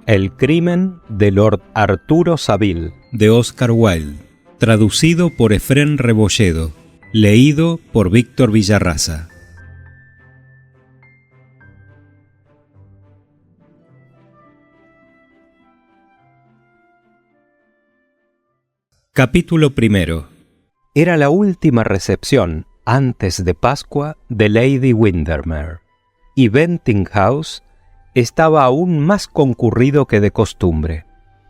El crimen de Lord Arturo Saville, de Oscar Wilde, traducido por Efrén Rebolledo, leído por Víctor Villarraza. Capítulo primero. Era la última recepción antes de Pascua de Lady Windermere, y Bentinck House estaba aún más concurrido que de costumbre.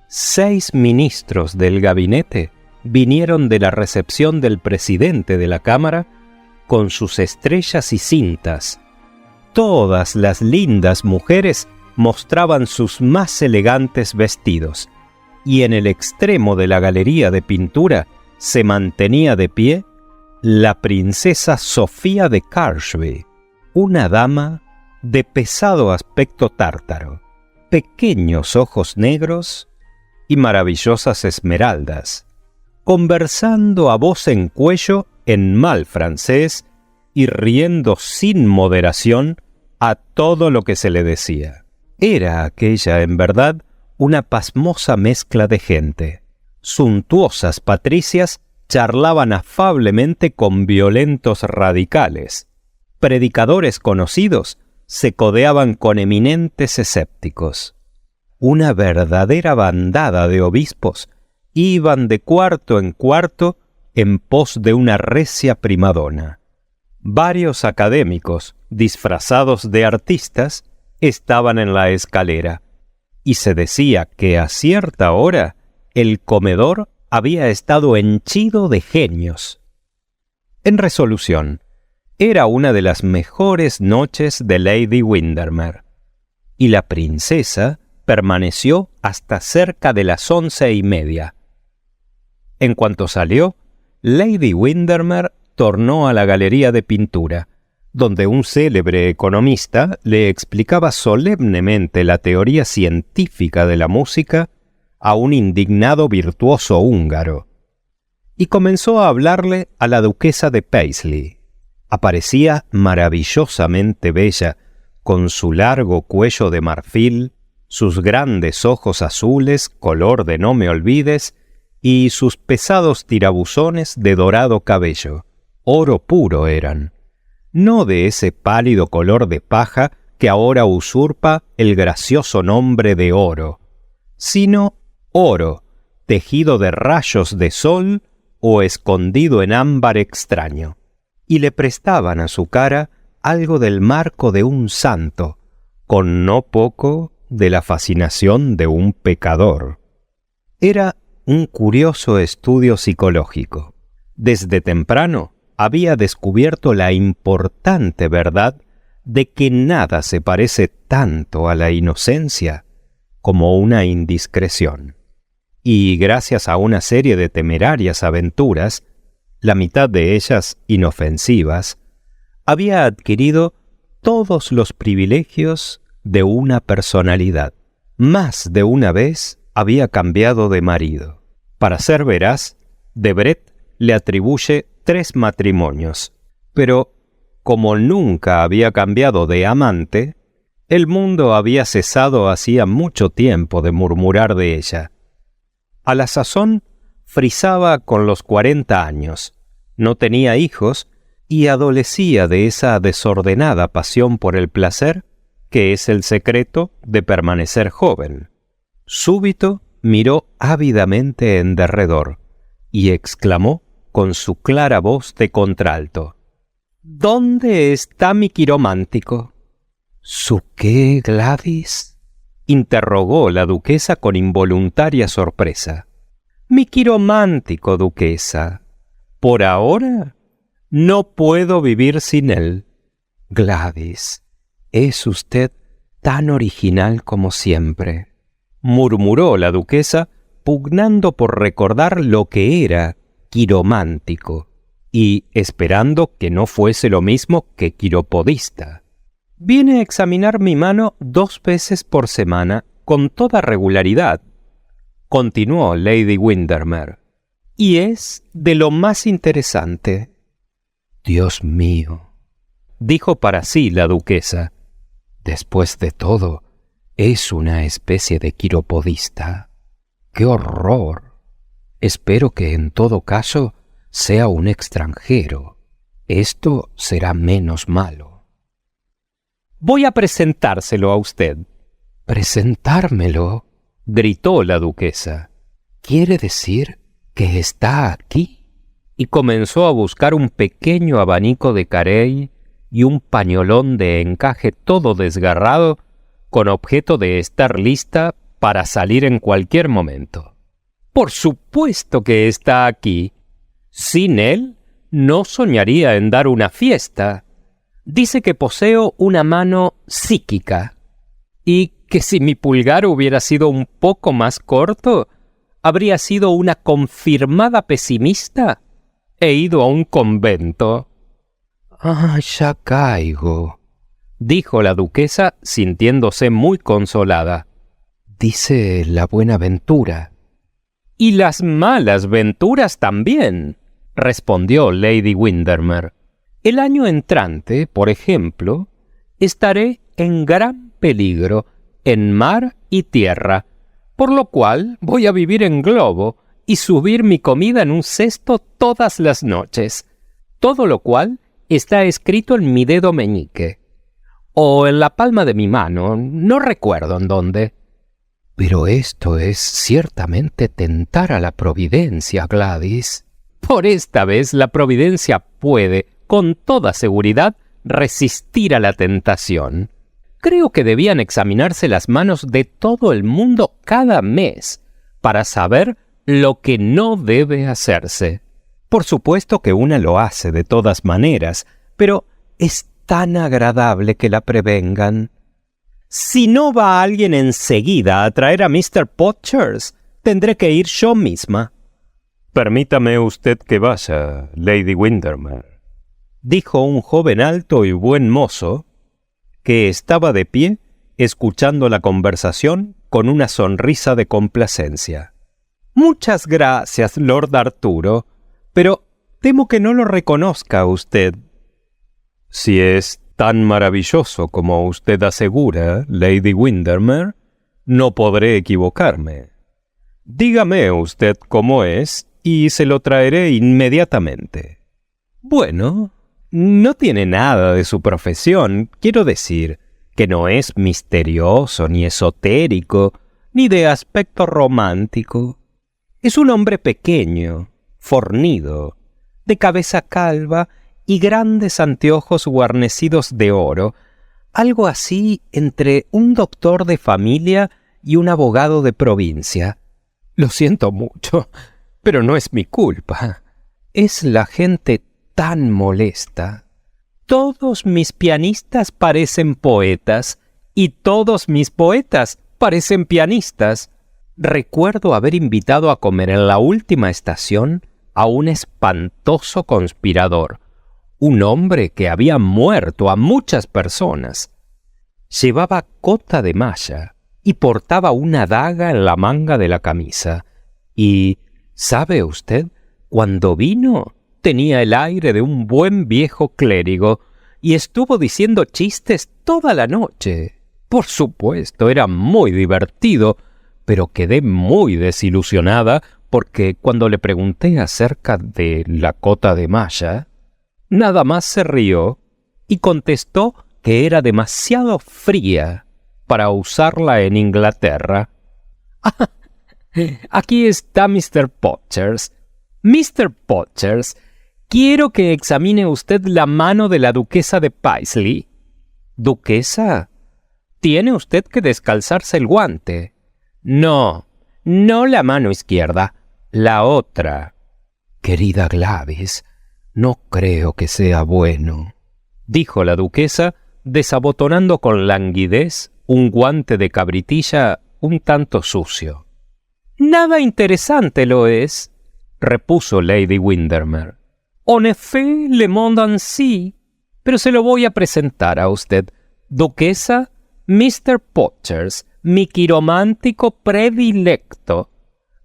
6 ministros del gabinete vinieron de la recepción del presidente de la Cámara con sus estrellas y cintas. Todas las lindas mujeres mostraban sus más elegantes vestidos, y en el extremo de la galería de pintura se mantenía de pie la princesa Sofía de Carshby, una dama de pesado aspecto tártaro, pequeños ojos negros y maravillosas esmeraldas, conversando a voz en cuello en mal francés y riendo sin moderación a todo lo que se le decía. Era aquella, en verdad, una pasmosa mezcla de gente. Suntuosas patricias charlaban afablemente con violentos radicales. Predicadores conocidos se codeaban con eminentes escépticos. Una verdadera bandada de obispos iban de cuarto en cuarto en pos de una recia primadona. Varios académicos, disfrazados de artistas, estaban en la escalera, y se decía que a cierta hora el comedor había estado henchido de genios. En resolución, era una de las mejores noches de Lady Windermere, y la princesa permaneció hasta cerca de las 11:30. En cuanto salió, Lady Windermere tornó a la galería de pintura, donde un célebre economista le explicaba solemnemente la teoría científica de la música a un indignado virtuoso húngaro, y comenzó a hablarle a la duquesa de Paisley. Aparecía maravillosamente bella, con su largo cuello de marfil, sus grandes ojos azules, color de no me olvides, y sus pesados tirabuzones de dorado cabello. Oro puro eran, no de ese pálido color de paja que ahora usurpa el gracioso nombre de oro, sino oro, tejido de rayos de sol o escondido en ámbar extraño, y le prestaban a su cara algo del marco de un santo, con no poco de la fascinación de un pecador. Era un curioso estudio psicológico. Desde temprano había descubierto la importante verdad de que nada se parece tanto a la inocencia como una indiscreción. Y gracias a una serie de temerarias aventuras, la mitad de ellas inofensivas, había adquirido todos los privilegios de una personalidad. Más de una vez había cambiado de marido. Para ser veraz, Debret le atribuye 3 matrimonios, pero como nunca había cambiado de amante, el mundo había cesado hacía mucho tiempo de murmurar de ella. A la sazón frisaba con los 40 años, no tenía hijos y adolecía de esa desordenada pasión por el placer que es el secreto de permanecer joven. Súbito miró ávidamente en derredor y exclamó con su clara voz de contralto: ¿Dónde está mi quiromántico? ¿Su qué, Gladys?, interrogó la duquesa con involuntaria sorpresa. Mi quiromántico, duquesa. Por ahora no puedo vivir sin él. Gladys, es usted tan original como siempre, murmuró la duquesa, pugnando por recordar lo que era quiromántico y esperando que no fuese lo mismo que quiropodista. Viene a examinar mi mano 2 veces por semana con toda regularidad, continuó Lady Windermere, y es de lo más interesante. Dios mío, dijo para sí la duquesa, después de todo, Es una especie de quiropodista. ¡Qué horror! Espero que en todo caso sea un extranjero. Esto será menos malo. Voy a presentárselo a usted. ¿Presentármelo?, gritó la duquesa. ¿Quiere decir que está aquí? Y comenzó a buscar un pequeño abanico de carey y un pañolón de encaje todo desgarrado, con objeto de estar lista para salir en cualquier momento. Por supuesto que está aquí. Sin él, no soñaría en dar una fiesta. Dice que poseo una mano psíquica, y que si mi pulgar hubiera sido un poco más corto, habría sido una confirmada pesimista. He ido a un convento. «Ah, ya caigo», dijo la duquesa, sintiéndose muy consolada. «Dice la buena ventura». «Y las malas venturas también», respondió Lady Windermere. «El año entrante, por ejemplo, estaré en gran peligro en mar y tierra, por lo cual voy a vivir en globo y subir mi comida en un cesto todas las noches, todo lo cual está escrito en mi dedo meñique, o en la palma de mi mano, no recuerdo en dónde». «Pero esto es ciertamente tentar a la providencia, Gladys». «Por esta vez la providencia puede, con toda seguridad, resistir a la tentación. Creo que debían examinarse las manos de todo el mundo cada mes para saber lo que no debe hacerse. Por supuesto que una lo hace de todas maneras, pero es tan agradable que la prevengan. Si no va alguien enseguida a traer a Mr. Podgers, tendré que ir yo misma». «Permítame usted que vaya, Lady Windermere», dijo un joven alto y buen mozo, que estaba de pie escuchando la conversación con una sonrisa de complacencia. «Muchas gracias, Lord Arturo, pero temo que no lo reconozca usted». «Si es tan maravilloso como usted asegura, Lady Windermere, no podré equivocarme. Dígame usted cómo es y se lo traeré inmediatamente». «Bueno, no tiene nada de su profesión. Quiero decir que no es misterioso, ni esotérico, ni de aspecto romántico. Es un hombre pequeño, fornido, de cabeza calva y grandes anteojos guarnecidos de oro, algo así entre un doctor de familia y un abogado de provincia. Lo siento mucho, pero no es mi culpa. Es la gente tan molesta. Todos mis pianistas parecen poetas y todos mis poetas parecen pianistas. Recuerdo haber invitado a comer en la última estación a un espantoso conspirador, un hombre que había muerto a muchas personas. Llevaba cota de malla y portaba una daga en la manga de la camisa. Y, ¿sabe usted? Cuando vino, tenía el aire de un buen viejo clérigo y estuvo diciendo chistes toda la noche. Por supuesto, era muy divertido, pero quedé muy desilusionada porque cuando le pregunté acerca de la cota de malla, nada más se rió y contestó que era demasiado fría para usarla en Inglaterra. «Ah, aquí está Mr. Podgers. Mr. Podgers, quiero que examine usted la mano de la duquesa de Paisley». «¿Duquesa? Tiene usted que descalzarse el guante». «No, no la mano izquierda, la otra». «Querida Gladys, no creo que sea bueno», dijo la duquesa, desabotonando con languidez un guante de cabritilla un tanto sucio. «Nada interesante lo es», repuso Lady Windermere. «En effet, le monde ainsi. Pero se lo voy a presentar a usted. Duquesa, Mr. Podgers, mi quiromántico predilecto.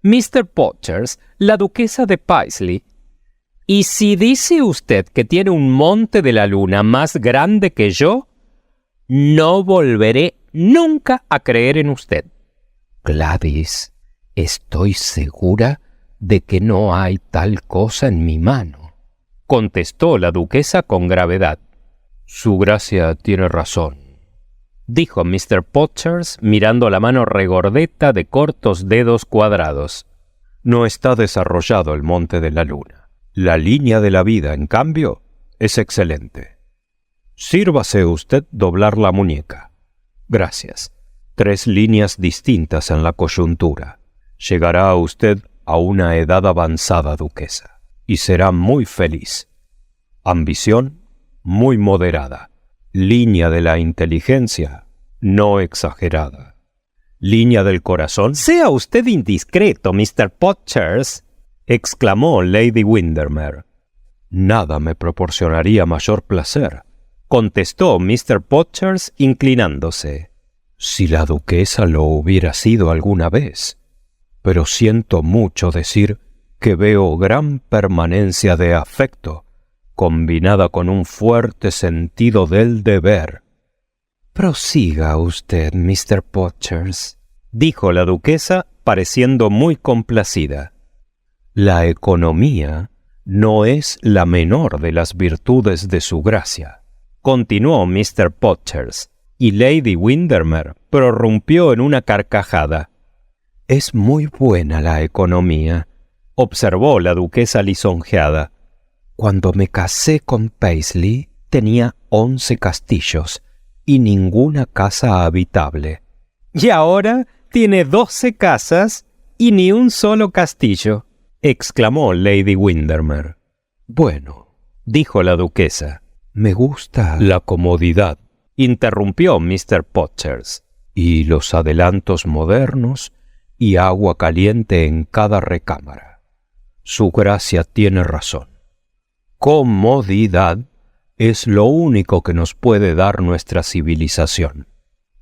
Mr. Podgers, la duquesa de Paisley. Y si dice usted que tiene un monte de la luna más grande que yo, no volveré nunca a creer en usted. Gladys, estoy segura de que no hay tal cosa en mi mano, contestó la duquesa con gravedad. Su gracia tiene razón, dijo Mr. Podgers mirando la mano regordeta de cortos dedos cuadrados. No está desarrollado el monte de la luna. La línea de la vida, en cambio, es excelente. Sírvase usted doblar la muñeca. Gracias. 3 líneas distintas en la coyuntura. Llegará usted a una edad avanzada, duquesa, y será muy feliz. Ambición muy moderada. Línea de la inteligencia no exagerada. Línea del corazón. Sea usted indiscreto, Mr. Podgers, exclamó Lady Windermere. Nada me proporcionaría mayor placer, contestó Mr. Podgers inclinándose. Si la duquesa lo hubiera sido alguna vez. Pero siento mucho decir que veo gran permanencia de afecto, combinada con un fuerte sentido del deber. Prosiga usted, Mr. Podgers, dijo la duquesa, pareciendo muy complacida. La economía no es la menor de las virtudes de su gracia, continuó Mr. Podgers, y Lady Windermere prorrumpió en una carcajada. Es muy buena la economía, observó la duquesa lisonjeada. Cuando me casé con Paisley tenía 11 castillos y ninguna casa habitable. Y ahora tiene 12 casas y ni un solo castillo, exclamó Lady Windermere. Bueno, dijo la duquesa, me gusta la comodidad, interrumpió Mr. Podgers, y los adelantos modernos y agua caliente en cada recámara. Su gracia tiene razón. Comodidad es lo único que nos puede dar nuestra civilización.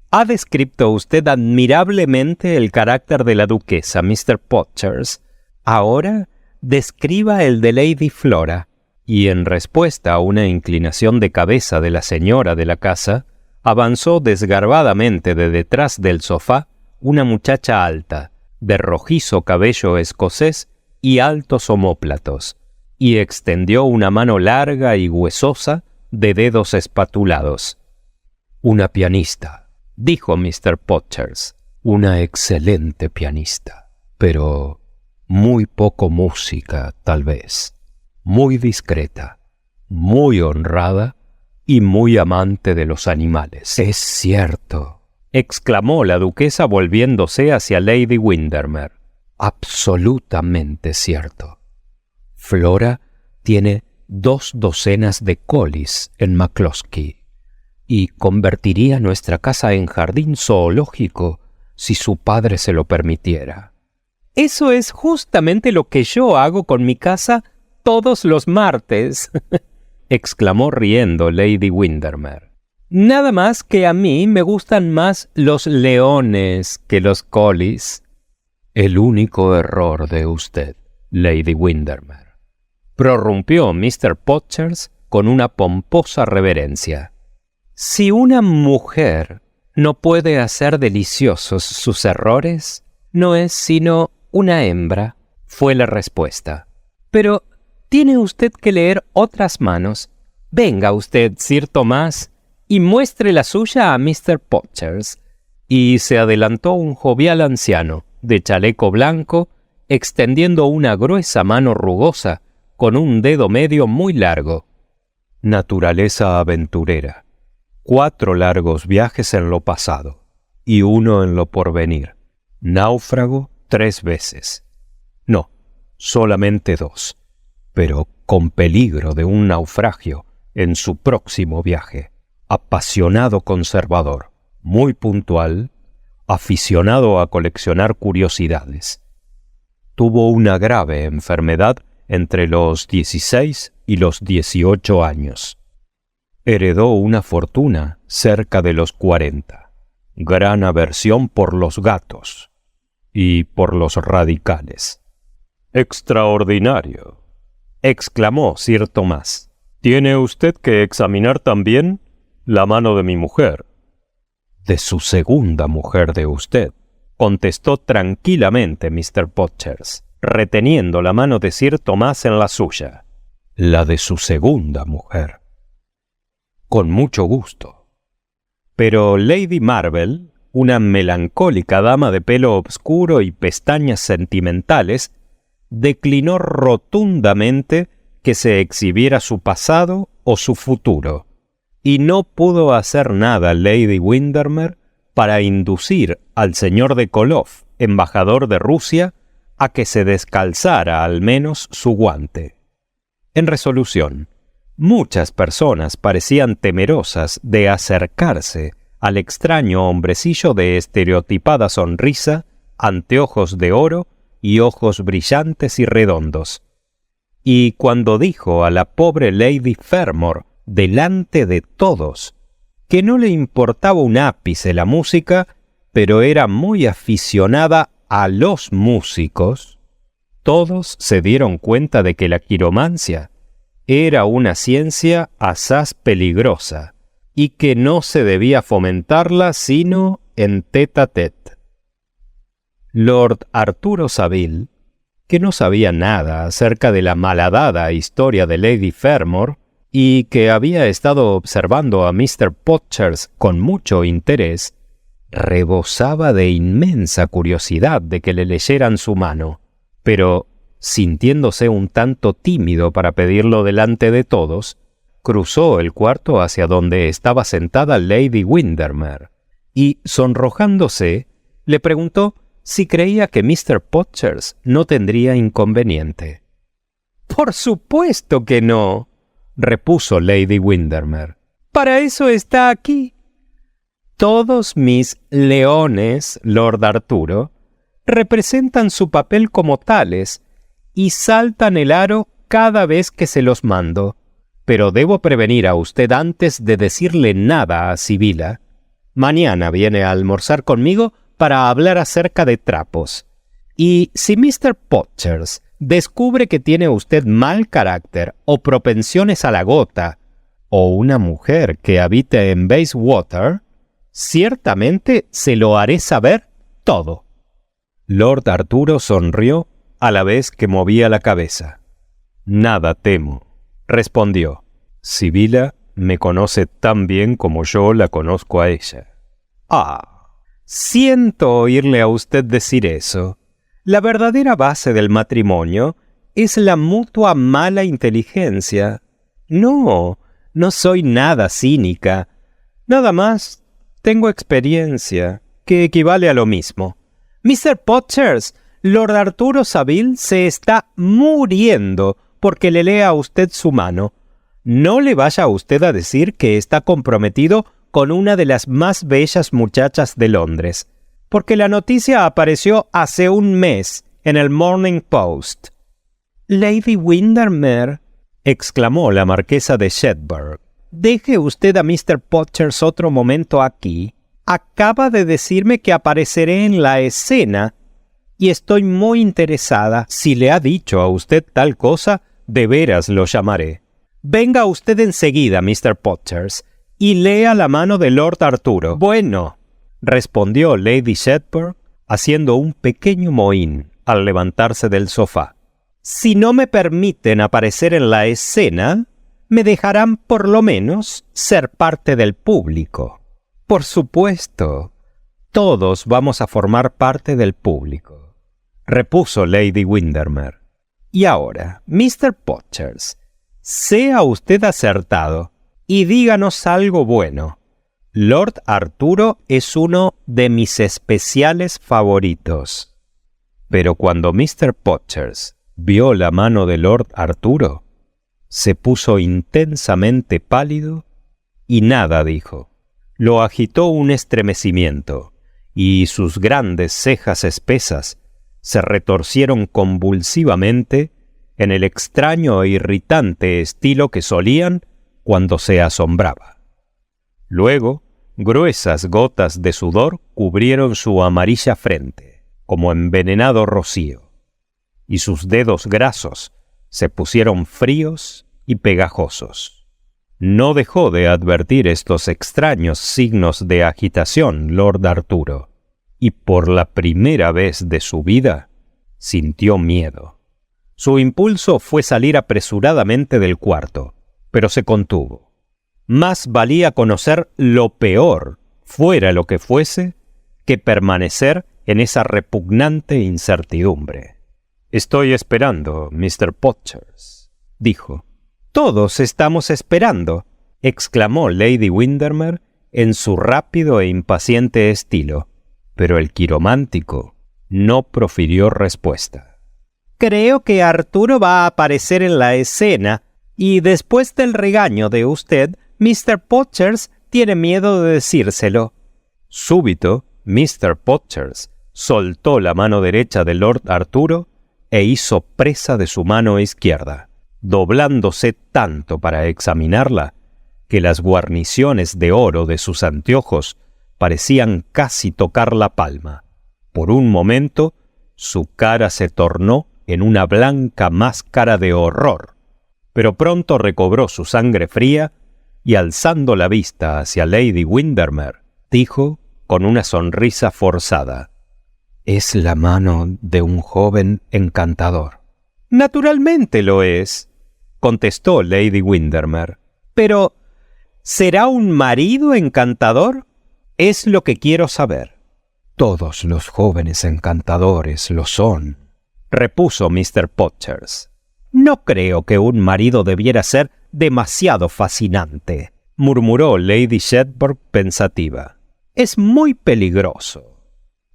Ha descrito usted admirablemente el carácter de la duquesa, Mr. Podgers. Ahora describa el de Lady Flora. Y en respuesta a una inclinación de cabeza de la señora de la casa, avanzó desgarbadamente de detrás del sofá una muchacha alta, de rojizo cabello escocés y altos omóplatos, y extendió una mano larga y huesosa de dedos espatulados. Una pianista, dijo Mr. Podgers, una excelente pianista, pero muy poco música, tal vez, muy discreta, muy honrada y muy amante de los animales. Es cierto, exclamó la duquesa volviéndose hacia Lady Windermere. Absolutamente cierto. Flora tiene 2 docenas de collies en McCloskey y convertiría nuestra casa en jardín zoológico si su padre se lo permitiera. Eso es justamente lo que yo hago con mi casa todos los martes, exclamó riendo Lady Windermere. Nada más que a mí me gustan más los leones que los collies. El único error de usted, Lady Windermere, prorrumpió Mr. Podgers con una pomposa reverencia. Si una mujer no puede hacer deliciosos sus errores, no es sino una hembra, fue la respuesta. Pero tiene usted que leer otras manos. Venga usted, Sir Tomás, y muestre la suya a Mr. Podgers. Y se adelantó un jovial anciano, de chaleco blanco, extendiendo una gruesa mano rugosa, con un dedo medio muy largo. Naturaleza aventurera. 4 largos viajes en lo pasado, y 1 en lo porvenir. Náufrago 3 veces. No, solamente 2. Pero con peligro de un naufragio en su próximo viaje. Apasionado conservador, muy puntual, aficionado a coleccionar curiosidades. Tuvo una grave enfermedad entre los 16 y los 18 años. Heredó una fortuna cerca de los 40. Gran aversión por los gatos y por los radicales. «Extraordinario», exclamó Sir Tomás. «Tiene usted que examinar también la mano de mi mujer». De su segunda mujer de usted, contestó tranquilamente Mr. Podgers, reteniendo la mano de Sir Tomás en la suya. La de su segunda mujer. Con mucho gusto. Pero Lady Marvel, una melancólica dama de pelo obscuro y pestañas sentimentales, declinó rotundamente que se exhibiera su pasado o su futuro, y no pudo hacer nada Lady Windermere para inducir al señor de Koloff, embajador de Rusia, a que se descalzara al menos su guante. En resolución, muchas personas parecían temerosas de acercarse al extraño hombrecillo de estereotipada sonrisa, anteojos de oro y ojos brillantes y redondos. Y cuando dijo a la pobre Lady Fermor, delante de todos, que no le importaba un ápice la música, pero era muy aficionada a los músicos, todos se dieron cuenta de que la quiromancia era una ciencia asaz peligrosa y que no se debía fomentarla sino en tête-à-tête. Lord Arturo Saville, que no sabía nada acerca de la malhadada historia de Lady Fermor y que había estado observando a Mr. Podgers con mucho interés, rebosaba de inmensa curiosidad de que le leyeran su mano, pero, sintiéndose un tanto tímido para pedirlo delante de todos, cruzó el cuarto hacia donde estaba sentada Lady Windermere y, sonrojándose, le preguntó si creía que Mr. Podgers no tendría inconveniente. «Por supuesto que no», repuso Lady Windermere. «Para eso está aquí. Todos mis leones, Lord Arturo, representan su papel como tales y saltan el aro cada vez que se los mando. Pero debo prevenir a usted antes de decirle nada a Sibila. Mañana viene a almorzar conmigo para hablar acerca de trapos. Y si Mr. Podgers descubre que tiene usted mal carácter o propensiones a la gota, o una mujer que habite en Bayswater, ciertamente se lo haré saber todo». Lord Arturo sonrió a la vez que movía la cabeza. «Nada temo», respondió. «Sibila me conoce tan bien como yo la conozco a ella». «Ah, siento oírle a usted decir eso. La verdadera base del matrimonio es la mutua mala inteligencia. No soy nada cínica. Nada más tengo experiencia, que equivale a lo mismo. Mr. Podgers, Lord Arturo Saville se está muriendo porque le lea a usted su mano. No le vaya usted a decir que está comprometido con una de las más bellas muchachas de Londres, porque la noticia apareció hace un mes en el Morning Post». «Lady Windermere», exclamó la marquesa de Shetburn, «deje usted a Mr. Podgers otro momento aquí. Acaba de decirme que apareceré en la escena y estoy muy interesada. Si le ha dicho a usted tal cosa, de veras lo llamaré. Venga usted enseguida, Mr. Podgers, y lea la mano de Lord Arturo». «Bueno», respondió Lady Shetburn, haciendo un pequeño mohín al levantarse del sofá. «Si no me permiten aparecer en la escena, me dejarán por lo menos ser parte del público». «Por supuesto, todos vamos a formar parte del público», repuso Lady Windermere. «Y ahora, Mr. Podgers, sea usted acertado y díganos algo bueno. Lord Arturo es uno de mis especiales favoritos». Pero cuando Mr. Podgers vio la mano de Lord Arturo, se puso intensamente pálido y nada dijo. Lo agitó un estremecimiento y sus grandes cejas espesas se retorcieron convulsivamente en el extraño e irritante estilo que solían cuando se asombraba. Luego, gruesas gotas de sudor cubrieron su amarilla frente, como envenenado rocío, y sus dedos grasos se pusieron fríos y pegajosos. No dejó de advertir estos extraños signos de agitación Lord Arturo, y por la primera vez de su vida sintió miedo. Su impulso fue salir apresuradamente del cuarto, pero se contuvo. Más valía conocer lo peor, fuera lo que fuese, que permanecer en esa repugnante incertidumbre. «Estoy esperando, Mr. Podgers», dijo. «Todos estamos esperando», exclamó Lady Windermere en su rápido e impaciente estilo, pero el quiromántico no profirió respuesta. «Creo que Arturo va a aparecer en la escena, y después del regaño de usted, Mr. Podgers tiene miedo de decírselo». Súbito, Mr. Podgers soltó la mano derecha de Lord Arturo e hizo presa de su mano izquierda, doblándose tanto para examinarla que las guarniciones de oro de sus anteojos parecían casi tocar la palma. Por un momento, su cara se tornó en una blanca máscara de horror, pero pronto recobró su sangre fría y, alzando la vista hacia Lady Windermere, dijo con una sonrisa forzada: «Es la mano de un joven encantador». «Naturalmente lo es», contestó Lady Windermere. «Pero, ¿será un marido encantador? Es lo que quiero saber». «Todos los jóvenes encantadores lo son», repuso Mr. Podgers. «No creo que un marido debiera ser demasiado fascinante», murmuró Lady Shetburn pensativa. «Es muy peligroso».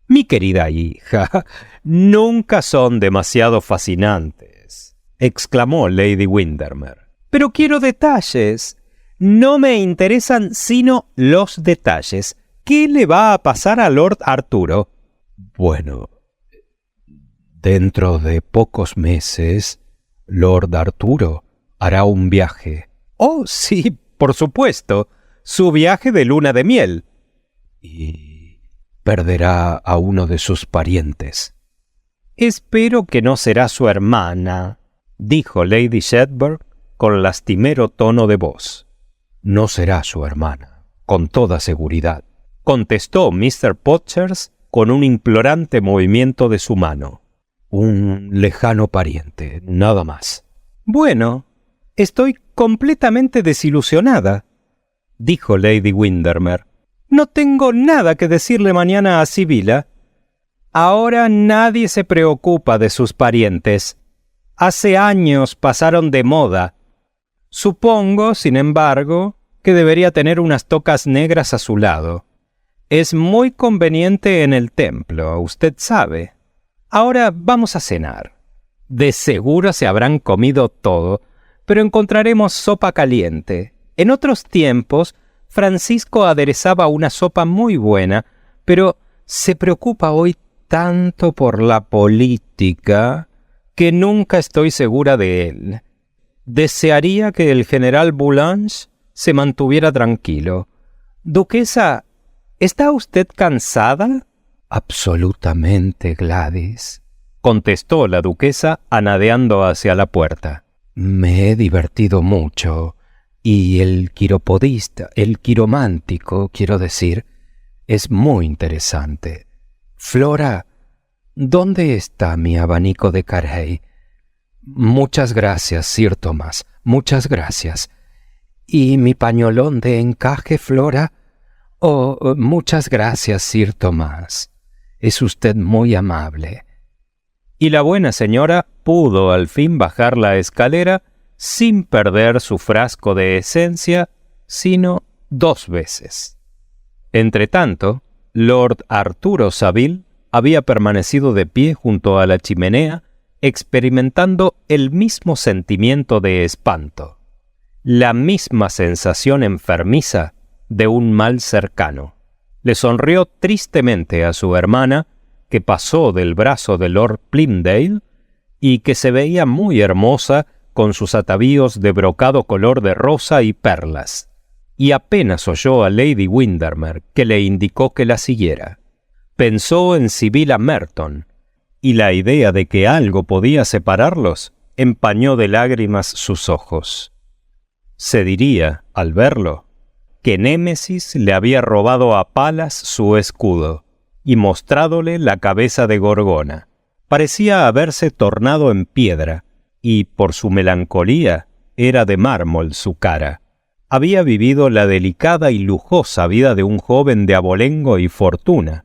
«Mi querida hija, nunca son demasiado fascinantes», exclamó Lady Windermere. «Pero quiero detalles. No me interesan sino los detalles. ¿Qué le va a pasar a Lord Arturo?» «Bueno, dentro de pocos meses, Lord Arturo hará un viaje». «Oh, sí, por supuesto. Su viaje de luna de miel». «Y perderá a uno de sus parientes». «Espero que no será su hermana», dijo Lady Shetburn con lastimero tono de voz. «No será su hermana, con toda seguridad», contestó Mr. Podgers con un implorante movimiento de su mano. «Un lejano pariente, nada más». «Bueno, estoy completamente desilusionada», dijo Lady Windermere. «No tengo nada que decirle mañana a Sibila. Ahora nadie se preocupa de sus parientes. Hace años pasaron de moda. Supongo, sin embargo, que debería tener unas tocas negras a su lado. Es muy conveniente en el templo, usted sabe. Ahora vamos a cenar. De seguro se habrán comido todo, pero encontraremos sopa caliente. En otros tiempos, Francisco aderezaba una sopa muy buena, pero se preocupa hoy tanto por la política que nunca estoy segura de él. Desearía que el general Boulanger se mantuviera tranquilo. Duquesa, ¿está usted cansada?» «Absolutamente, Gladys», contestó la duquesa anadeando hacia la puerta. «Me he divertido mucho. Y el quiromántico, quiero decir, es muy interesante. Flora, ¿dónde está mi abanico de Carey?» «Muchas gracias, Sir Thomas, muchas gracias». «¿Y mi pañolón de encaje, Flora?» «Oh, muchas gracias, Sir Thomas. Es usted muy amable». Y la buena señora pudo al fin bajar la escalera sin perder su frasco de esencia, sino 2 veces. Entretanto, Lord Arturo Saville había permanecido de pie junto a la chimenea, experimentando el mismo sentimiento de espanto, la misma sensación enfermiza de un mal cercano. Le sonrió tristemente a su hermana, que pasó del brazo de Lord Plymdale y que se veía muy hermosa con sus atavíos de brocado color de rosa y perlas, y apenas oyó a Lady Windermere, que le indicó que la siguiera. Pensó en Sibila Merton, y la idea de que algo podía separarlos empañó de lágrimas sus ojos. Se diría, al verlo, que Némesis le había robado a Palas su escudo y mostrádole la cabeza de Gorgona. Parecía haberse tornado en piedra, y por su melancolía era de mármol su cara. Había vivido la delicada y lujosa vida de un joven de abolengo y fortuna,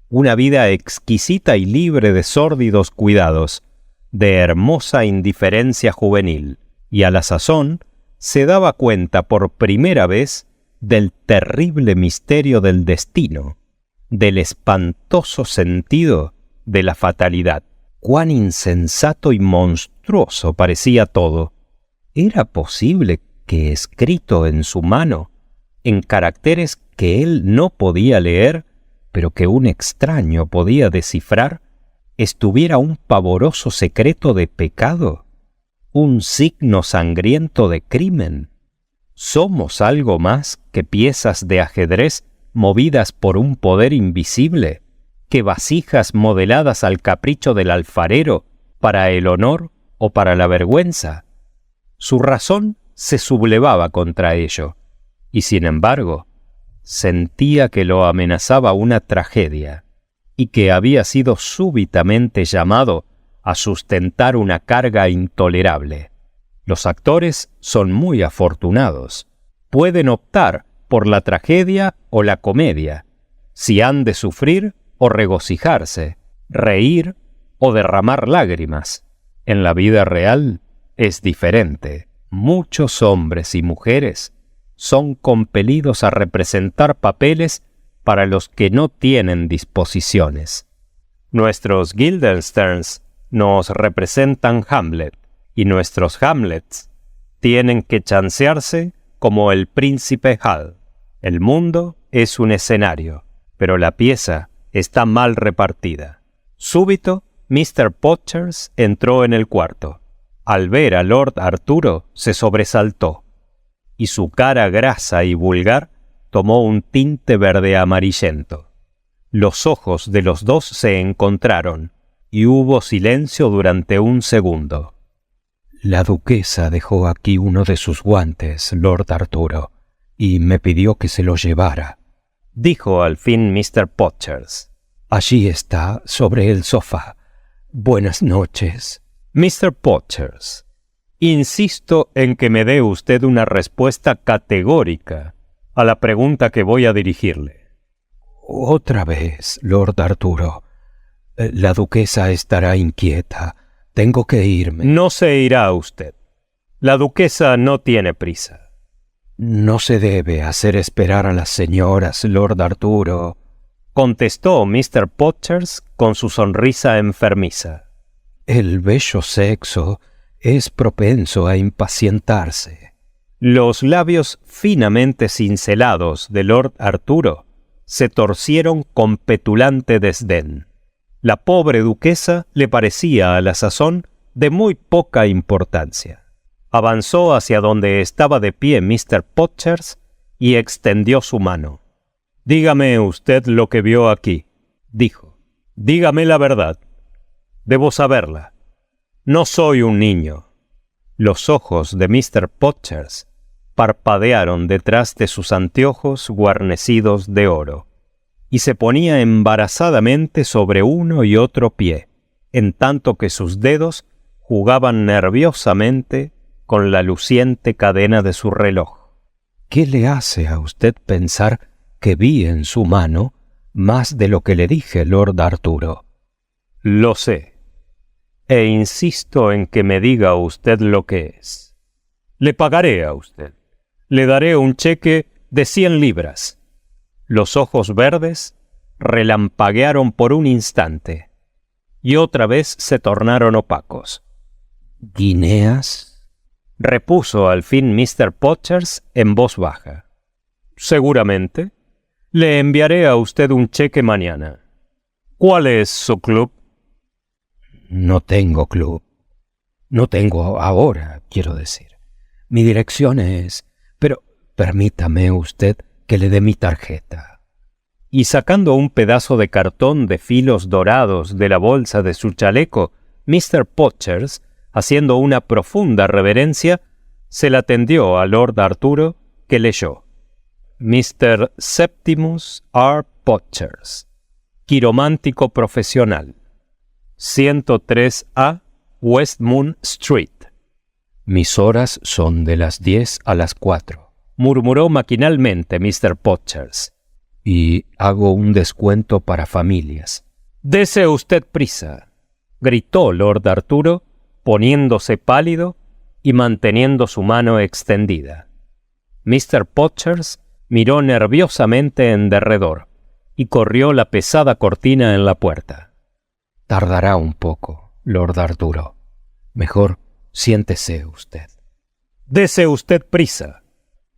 una vida exquisita y libre de sórdidos cuidados, de hermosa indiferencia juvenil, y a la sazón se daba cuenta por primera vez del terrible misterio del destino, del espantoso sentido de la fatalidad. Cuán insensato y monstruoso parecía todo. ¿Era posible que escrito en su mano, en caracteres que él no podía leer, pero que un extraño podía descifrar, estuviera un pavoroso secreto de pecado, un signo sangriento de crimen? ¿Somos algo más que piezas de ajedrez movidas por un poder invisible, que vasijas modeladas al capricho del alfarero para el honor o para la vergüenza? Su razón se sublevaba contra ello, y sin embargo, sentía que lo amenazaba una tragedia, y que había sido súbitamente llamado a sustentar una carga intolerable. Los actores son muy afortunados. Pueden optar por la tragedia o la comedia, si han de sufrir o regocijarse, reír o derramar lágrimas. En la vida real es diferente. Muchos hombres y mujeres son compelidos a representar papeles para los que no tienen disposiciones. Nuestros Guildensterns nos representan Hamlet, y nuestros Hamlets tienen que chancearse como el príncipe Hal. El mundo es un escenario, pero la pieza está mal repartida. Súbito, Mr. Podgers entró en el cuarto. Al ver a Lord Arturo se sobresaltó, y su cara grasa y vulgar tomó un tinte verde amarillento. Los ojos de los dos se encontraron, y hubo silencio durante un segundo. La duquesa dejó aquí uno de sus guantes, Lord Arturo, y me pidió que se lo llevara, dijo al fin Mr. Podgers. Allí está, sobre el sofá. Buenas noches. Mr. Podgers, insisto en que me dé usted una respuesta categórica a la pregunta que voy a dirigirle. Otra vez, Lord Arturo. La duquesa estará inquieta. Tengo que irme. No se irá usted. La duquesa no tiene prisa. No se debe hacer esperar a las señoras, Lord Arturo, contestó Mr. Podgers con su sonrisa enfermiza. El bello sexo es propenso a impacientarse. Los labios finamente cincelados de Lord Arturo se torcieron con petulante desdén. La pobre duquesa le parecía a la sazón de muy poca importancia. Avanzó hacia donde estaba de pie Mr. Podgers y extendió su mano. «Dígame usted lo que vio aquí», dijo. «Dígame la verdad. Debo saberla. No soy un niño». Los ojos de Mr. Podgers parpadearon detrás de sus anteojos guarnecidos de oro, y se ponía embarazadamente sobre uno y otro pie, en tanto que sus dedos jugaban nerviosamente con la luciente cadena de su reloj. ¿Qué le hace a usted pensar que vi en su mano más de lo que le dije, Lord Arturo? Lo sé, e insisto en que me diga usted lo que es. Le pagaré a usted. Le daré un cheque de 100 libras. Los ojos verdes relampaguearon por un instante y otra vez se tornaron opacos. ¿Guineas? Repuso al fin Mr. Podgers en voz baja. Seguramente. Le enviaré a usted un cheque mañana. ¿Cuál es su club? No tengo club. No tengo ahora, quiero decir. Mi dirección es... Pero permítame usted que le dé mi tarjeta. Y sacando un pedazo de cartón de filos dorados de la bolsa de su chaleco, Mr. Podgers, haciendo una profunda reverencia, se la tendió a Lord Arturo, que leyó: Mr. Septimus R. Potchers, quiromántico profesional, 103A West Moon Street. Mis horas son de las 10 a las 4, murmuró maquinalmente Mr. Potchers. Y hago un descuento para familias. Dese usted prisa, gritó Lord Arturo, poniéndose pálido y manteniendo su mano extendida. Mr. Potchers miró nerviosamente en derredor y corrió la pesada cortina en la puerta. Tardará un poco, Lord Arturo. Mejor siéntese usted. Dese usted prisa,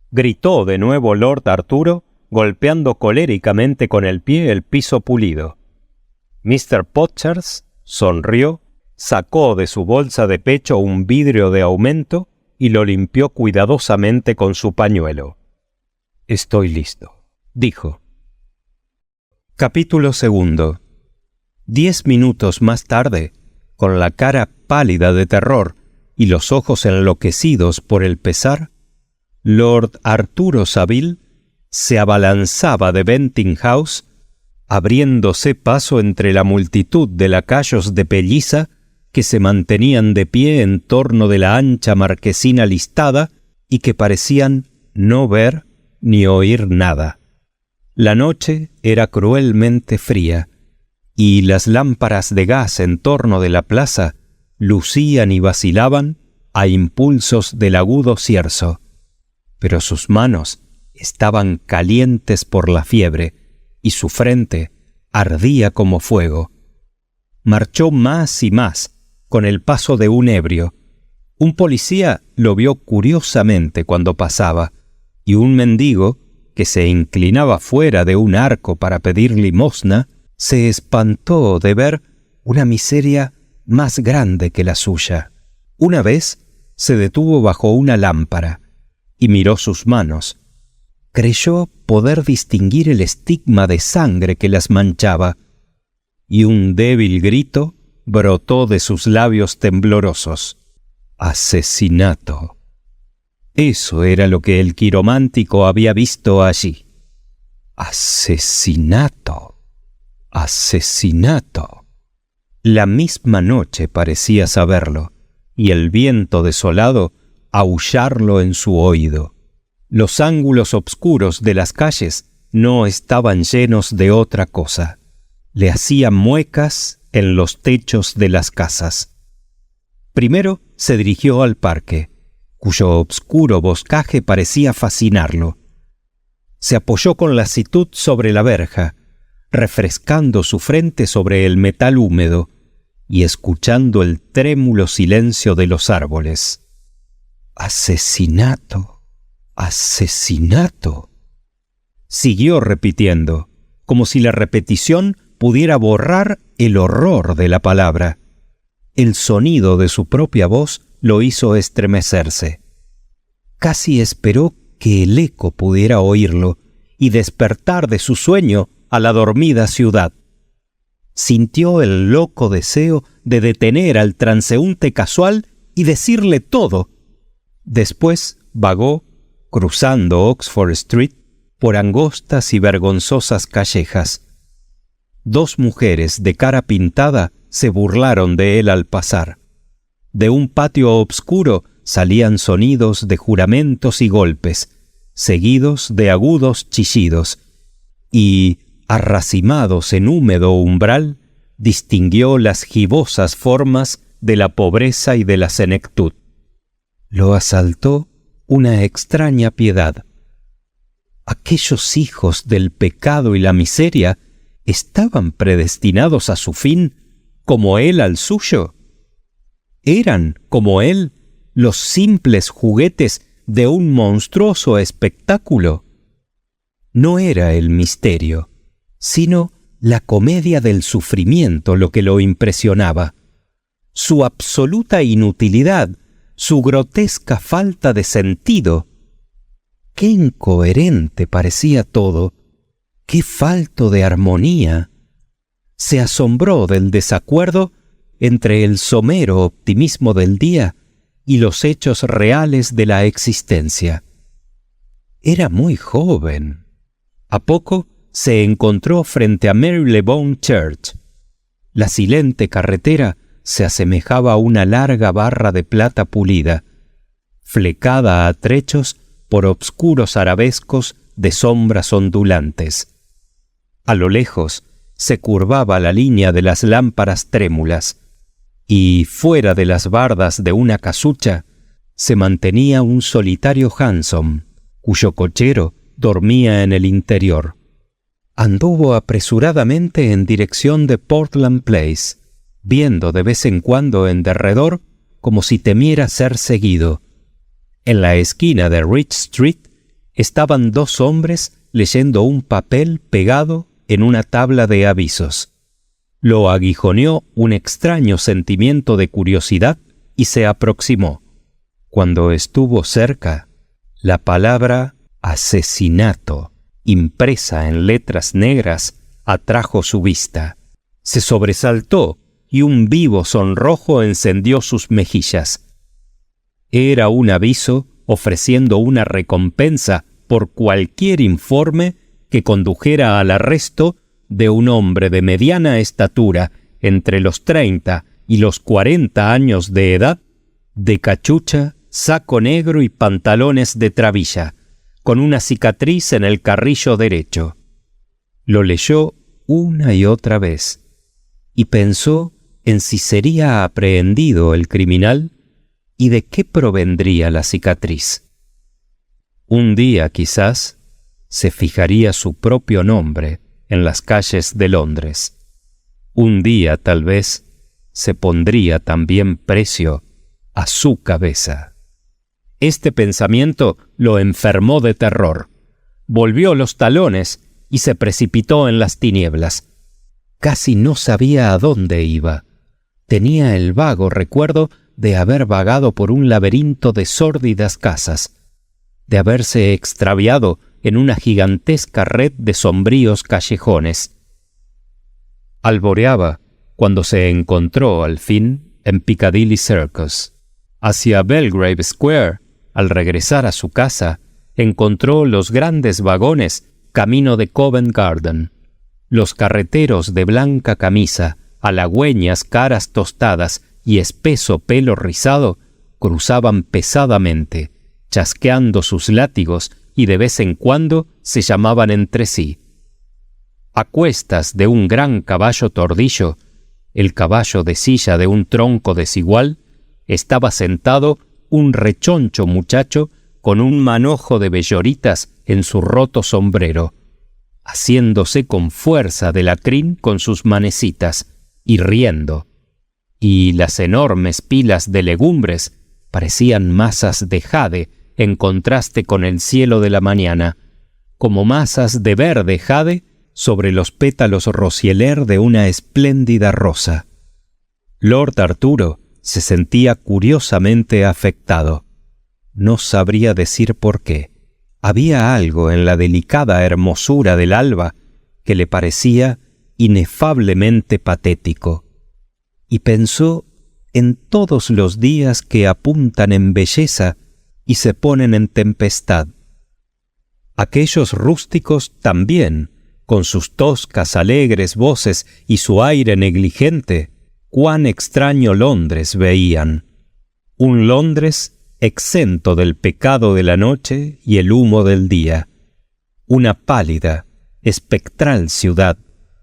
gritó de nuevo Lord Arturo, golpeando coléricamente con el pie el piso pulido. Mr. Potchers sonrió, sacó de su bolsa de pecho un vidrio de aumento y lo limpió cuidadosamente con su pañuelo. Estoy listo, dijo. Capítulo 2. 10 minutos más tarde, con la cara pálida de terror y los ojos enloquecidos por el pesar, Lord Arturo Saville se abalanzaba de Benting House, abriéndose paso entre la multitud de lacayos de pelliza que se mantenían de pie en torno de la ancha marquesina listada y que parecían no ver ni oír nada. La noche era cruelmente fría, y las lámparas de gas en torno de la plaza lucían y vacilaban a impulsos del agudo cierzo, pero sus manos estaban calientes por la fiebre y su frente ardía como fuego. Marchó más y más con el paso de un ebrio. Un policía lo vio curiosamente cuando pasaba, y un mendigo, que se inclinaba fuera de un arco para pedir limosna, se espantó de ver una miseria más grande que la suya. Una vez se detuvo bajo una lámpara y miró sus manos. Creyó poder distinguir el estigma de sangre que las manchaba, y un débil grito brotó de sus labios temblorosos. ¡Asesinato! Eso era lo que el quiromántico había visto allí. ¡Asesinato! ¡Asesinato! La misma noche parecía saberlo, y el viento desolado aullarlo en su oído. Los ángulos obscuros de las calles no estaban llenos de otra cosa. Le hacían muecas en los techos de las casas. Primero se dirigió al parque, cuyo obscuro boscaje parecía fascinarlo. Se apoyó con lasitud sobre la verja, refrescando su frente sobre el metal húmedo y escuchando el trémulo silencio de los árboles. ¡Asesinato! ¡Asesinato! Siguió repitiendo, como si la repetición pudiera borrar el horror de la palabra. El sonido de su propia voz lo hizo estremecerse. Casi esperó que el eco pudiera oírlo y despertar de su sueño a la dormida ciudad. Sintió el loco deseo de detener al transeúnte casual y decirle todo. Después vagó, cruzando Oxford Street, por angostas y vergonzosas callejas. 2 mujeres de cara pintada se burlaron de él al pasar. De un patio obscuro salían sonidos de juramentos y golpes, seguidos de agudos chillidos, y, arracimados en húmedo umbral, distinguió las gibosas formas de la pobreza y de la senectud. Lo asaltó una extraña piedad. ¿Aquellos hijos del pecado y la miseria estaban predestinados a su fin como él al suyo? ¿Eran, como él, los simples juguetes de un monstruoso espectáculo? No era el misterio, sino la comedia del sufrimiento lo que lo impresionaba. Su absoluta inutilidad, su grotesca falta de sentido. Qué incoherente parecía todo, qué falto de armonía. Se asombró del desacuerdo entre el somero optimismo del día y los hechos reales de la existencia. Era muy joven. A poco se encontró frente a Marylebone Church. La silente carretera se asemejaba a una larga barra de plata pulida, flecada a trechos por obscuros arabescos de sombras ondulantes. A lo lejos se curvaba la línea de las lámparas trémulas, y fuera de las bardas de una casucha se mantenía un solitario hansom, cuyo cochero dormía en el interior. Anduvo apresuradamente en dirección de Portland Place, viendo de vez en cuando en derredor como si temiera ser seguido. En la esquina de Rich Street estaban dos hombres leyendo un papel pegado en una tabla de avisos. Lo aguijoneó un extraño sentimiento de curiosidad y se aproximó. Cuando estuvo cerca, la palabra asesinato, impresa en letras negras, atrajo su vista. Se sobresaltó y un vivo sonrojo encendió sus mejillas. Era un aviso ofreciendo una recompensa por cualquier informe que condujera al arresto de un hombre de mediana estatura, entre los 30 y los 40 años de edad, de cachucha, saco negro y pantalones de trabilla, con una cicatriz en el carrillo derecho. Lo leyó una y otra vez, y pensó en si sería aprehendido el criminal y de qué provendría la cicatriz. Un día, quizás, se fijaría su propio nombre en las calles de Londres. Un día, tal vez, se pondría también precio a su cabeza. Este pensamiento lo enfermó de terror. Volvió los talones y se precipitó en las tinieblas. Casi no sabía a dónde iba. Tenía el vago recuerdo de haber vagado por un laberinto de sórdidas casas, de haberse extraviado en una gigantesca red de sombríos callejones. Alboreaba cuando se encontró al fin en Piccadilly Circus. Hacia Belgrave Square, al regresar a su casa, encontró los grandes vagones camino de Covent Garden. Los carreteros de blanca camisa, halagüeñas caras tostadas y espeso pelo rizado cruzaban pesadamente, chasqueando sus látigos y de vez en cuando se llamaban entre sí. A cuestas de un gran caballo tordillo, el caballo de silla de un tronco desigual, estaba sentado un rechoncho muchacho con un manojo de belloritas en su roto sombrero, haciéndose con fuerza de la crin con sus manecitas y riendo, y las enormes pilas de legumbres parecían masas de jade en contraste con el cielo de la mañana, como masas de verde jade sobre los pétalos rosieler de una espléndida rosa. Lord Arturo se sentía curiosamente afectado. No sabría decir por qué. Había algo en la delicada hermosura del alba que le parecía inefablemente patético, y pensó en todos los días que apuntan en belleza y se ponen en tempestad. Aquellos rústicos también, con sus toscas alegres voces y su aire negligente, cuán extraño Londres veían. Un Londres exento del pecado de la noche y el humo del día. Una pálida, espectral ciudad,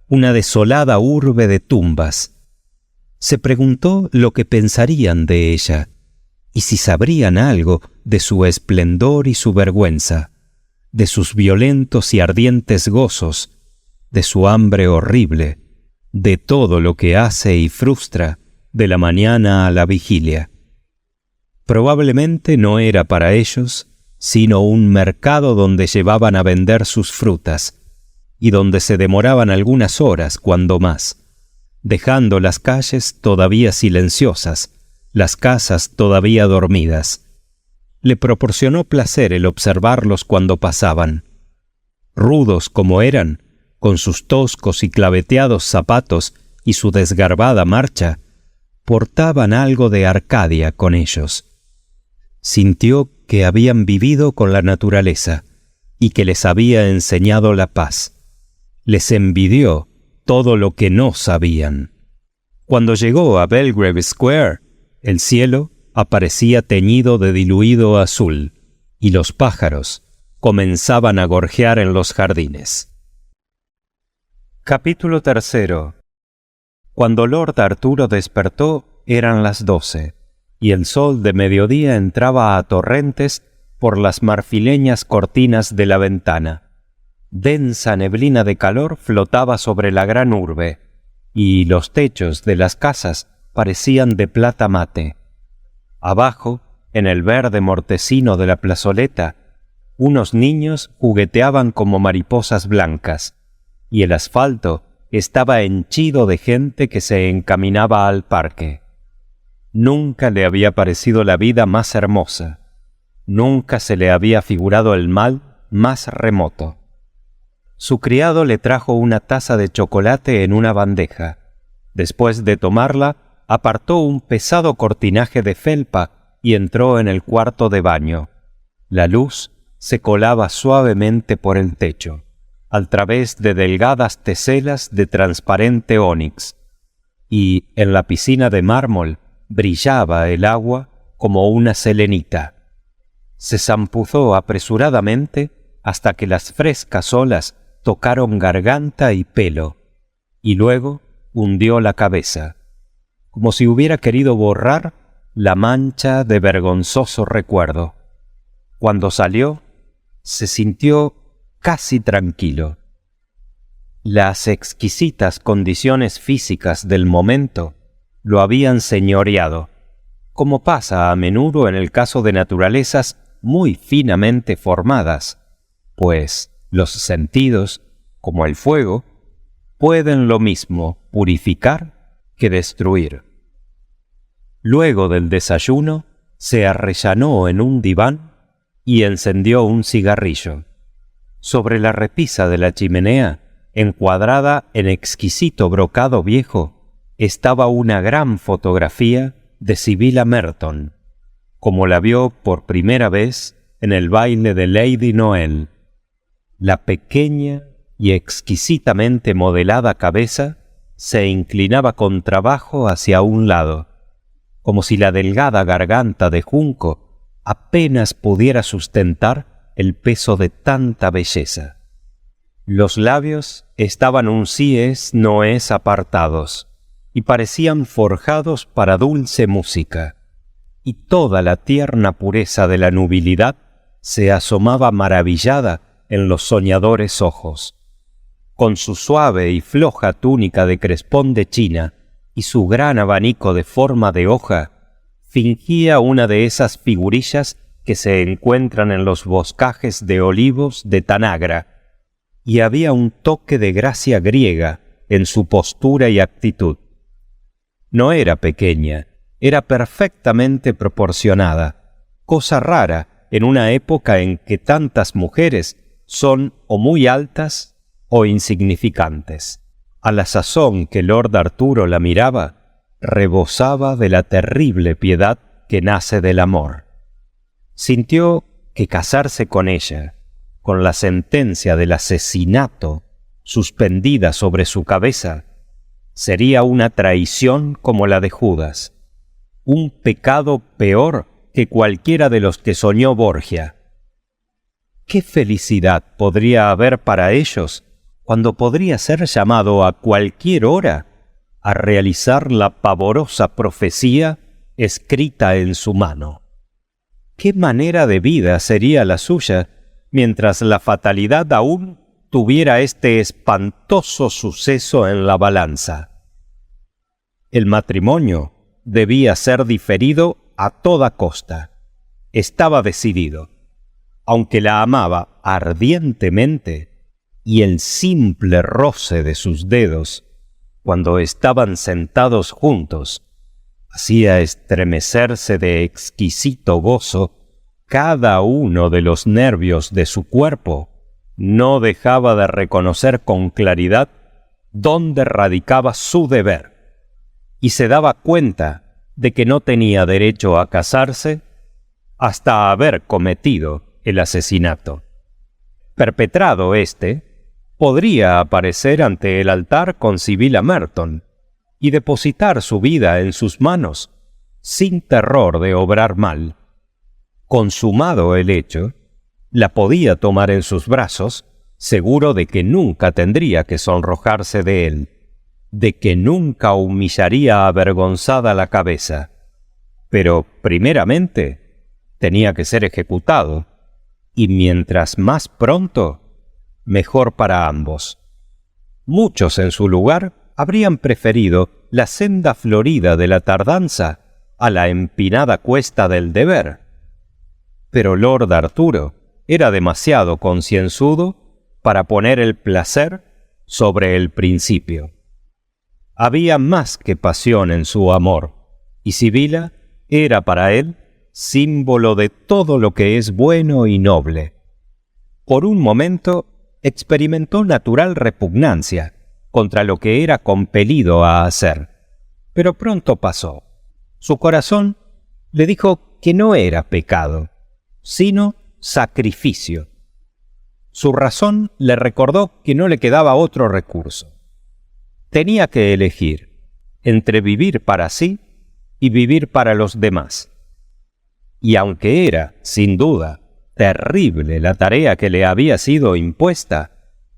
una desolada urbe de tumbas. Se preguntó lo que pensarían de ella, y si sabrían algo de su esplendor y su vergüenza, de sus violentos y ardientes gozos, de su hambre horrible, de todo lo que hace y frustra de la mañana a la vigilia. Probablemente no era para ellos sino un mercado donde llevaban a vender sus frutas y donde se demoraban algunas horas cuando más, dejando las calles todavía silenciosas, las casas todavía dormidas. Le proporcionó placer el observarlos cuando pasaban. Rudos como eran, con sus toscos y claveteados zapatos y su desgarbada marcha, portaban algo de Arcadia con ellos. Sintió que habían vivido con la naturaleza y que les había enseñado la paz. Les envidió todo lo que no sabían. Cuando llegó a Belgrave Square, el cielo aparecía teñido de diluido azul y los pájaros comenzaban a gorjear en los jardines. Capítulo 3. Cuando Lord Arturo despertó, eran las 12, y el sol de mediodía entraba a torrentes por las marfileñas cortinas de la ventana. Densa neblina de calor flotaba sobre la gran urbe, y los techos de las casas parecían de plata mate. Abajo, en el verde mortecino de la plazoleta, unos niños jugueteaban como mariposas blancas, y el asfalto estaba henchido de gente que se encaminaba al parque. Nunca le había parecido la vida más hermosa. Nunca se le había figurado el mal más remoto. Su criado le trajo una taza de chocolate en una bandeja. Después de tomarla, apartó un pesado cortinaje de felpa y entró en el cuarto de baño. La luz se colaba suavemente por el techo, al través de delgadas teselas de transparente ónix, y en la piscina de mármol brillaba el agua como una selenita. Se zampuzó apresuradamente hasta que las frescas olas tocaron garganta y pelo, y luego hundió la cabeza, como si hubiera querido borrar la mancha de vergonzoso recuerdo. Cuando salió, se sintió casi tranquilo. Las exquisitas condiciones físicas del momento lo habían señoreado, como pasa a menudo en el caso de naturalezas muy finamente formadas, pues los sentidos, como el fuego, pueden lo mismo purificar que destruir. Luego del desayuno, se arrellanó en un diván y encendió un cigarrillo. Sobre la repisa de la chimenea, encuadrada en exquisito brocado viejo, estaba una gran fotografía de Sibylla Merton, como la vio por primera vez en el baile de Lady Noel. La pequeña y exquisitamente modelada cabeza se inclinaba con trabajo hacia un lado, como si la delgada garganta de junco apenas pudiera sustentar el peso de tanta belleza. Los labios estaban uncíes noes apartados y parecían forjados para dulce música, y toda la tierna pureza de la nubilidad se asomaba maravillada en los soñadores ojos. Con su suave y floja túnica de crespón de China y su gran abanico de forma de hoja, fingía una de esas figurillas que se encuentran en los boscajes de olivos de Tanagra, y había un toque de gracia griega en su postura y actitud. No era pequeña, era perfectamente proporcionada, cosa rara en una época en que tantas mujeres son o muy altas o insignificantes. A la sazón que Lord Arturo la miraba, rebosaba de la terrible piedad que nace del amor. Sintió que casarse con ella, con la sentencia del asesinato suspendida sobre su cabeza, sería una traición como la de Judas, un pecado peor que cualquiera de los que soñó Borgia. ¿Qué felicidad podría haber para ellos cuando podría ser llamado a cualquier hora a realizar la pavorosa profecía escrita en su mano? ¿Qué manera de vida sería la suya mientras la fatalidad aún tuviera este espantoso suceso en la balanza? El matrimonio debía ser diferido a toda costa. Estaba decidido. Aunque la amaba ardientemente, y el simple roce de sus dedos, cuando estaban sentados juntos, hacía estremecerse de exquisito gozo cada uno de los nervios de su cuerpo, no dejaba de reconocer con claridad dónde radicaba su deber, y se daba cuenta de que no tenía derecho a casarse hasta haber cometido el asesinato. Perpetrado podría aparecer ante el altar con Sibylla Merton y depositar su vida en sus manos sin terror de obrar mal. Consumado el hecho, la podía tomar en sus brazos, seguro de que nunca tendría que sonrojarse de él, de que nunca humillaría avergonzada la cabeza. Pero, primeramente, tenía que ser ejecutado, y mientras más pronto, mejor para ambos. Muchos en su lugar habrían preferido la senda florida de la tardanza a la empinada cuesta del deber. Pero Lord Arturo era demasiado concienzudo para poner el placer sobre el principio. Había más que pasión en su amor, y Sibylla era para él símbolo de todo lo que es bueno y noble. Por un momento experimentó natural repugnancia contra lo que era compelido a hacer, pero pronto pasó. Su corazón le dijo que no era pecado, sino sacrificio. Su razón le recordó que no le quedaba otro recurso. Tenía que elegir entre vivir para sí y vivir para los demás. Y aunque era, sin duda, terrible la tarea que le había sido impuesta,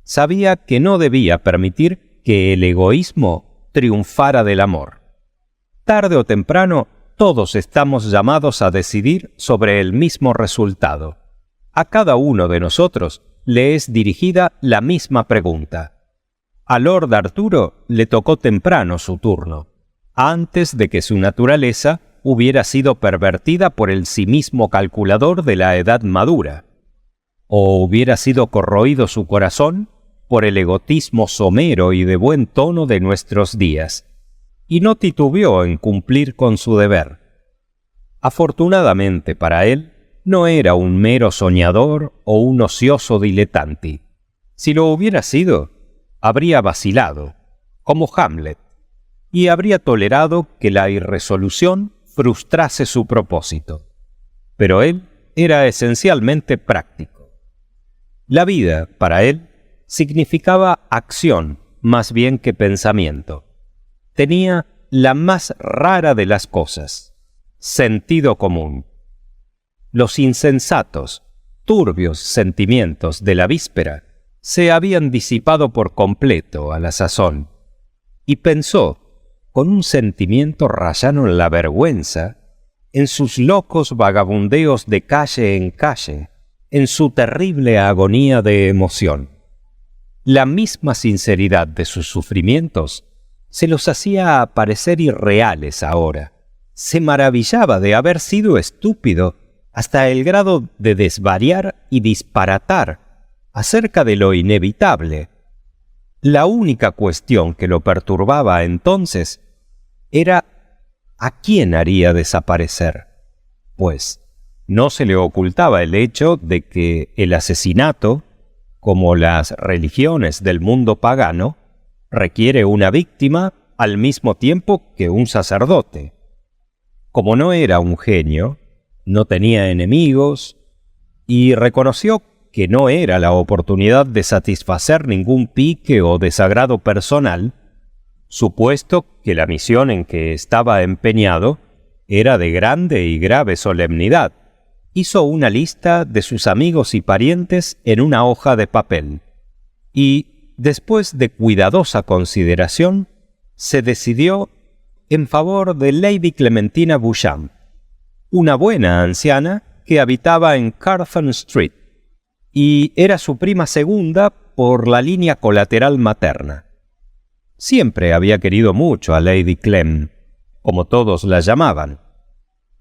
sabía que no debía permitir que el egoísmo triunfara del amor. Tarde o temprano, todos estamos llamados a decidir sobre el mismo resultado. A cada uno de nosotros le es dirigida la misma pregunta. A Lord Arturo le tocó temprano su turno, antes de que su naturaleza hubiera sido pervertida por el cinismo calculador de la edad madura, o hubiera sido corroído su corazón por el egotismo somero y de buen tono de nuestros días, y no titubeó en cumplir con su deber. Afortunadamente para él, no era un mero soñador o un ocioso diletante. Si lo hubiera sido, habría vacilado, como Hamlet, y habría tolerado que la irresolución frustrase su propósito. Pero él era esencialmente práctico. La vida, para él, significaba acción más bien que pensamiento. Tenía la más rara de las cosas, sentido común. Los insensatos, turbios sentimientos de la víspera se habían disipado por completo a la sazón, y pensó, con un sentimiento rayano en la vergüenza, en sus locos vagabundeos de calle en calle, en su terrible agonía de emoción. La misma sinceridad de sus sufrimientos se los hacía parecer irreales ahora. Se maravillaba de haber sido estúpido hasta el grado de desvariar y disparatar acerca de lo inevitable. La única cuestión que lo perturbaba entonces era ¿a quién haría desaparecer? Pues no se le ocultaba el hecho de que el asesinato, como las religiones del mundo pagano, requiere una víctima al mismo tiempo que un sacerdote. Como no era un genio, no tenía enemigos, y reconoció que no era la oportunidad de satisfacer ningún pique o desagrado personal, supuesto que la misión en que estaba empeñado era de grande y grave solemnidad, hizo una lista de sus amigos y parientes en una hoja de papel, y, después de cuidadosa consideración, se decidió en favor de Lady Clementina Beauchamp, una buena anciana que habitaba en Carlton Street, y era su prima segunda por la línea colateral materna. Siempre había querido mucho a Lady Clem, como todos la llamaban,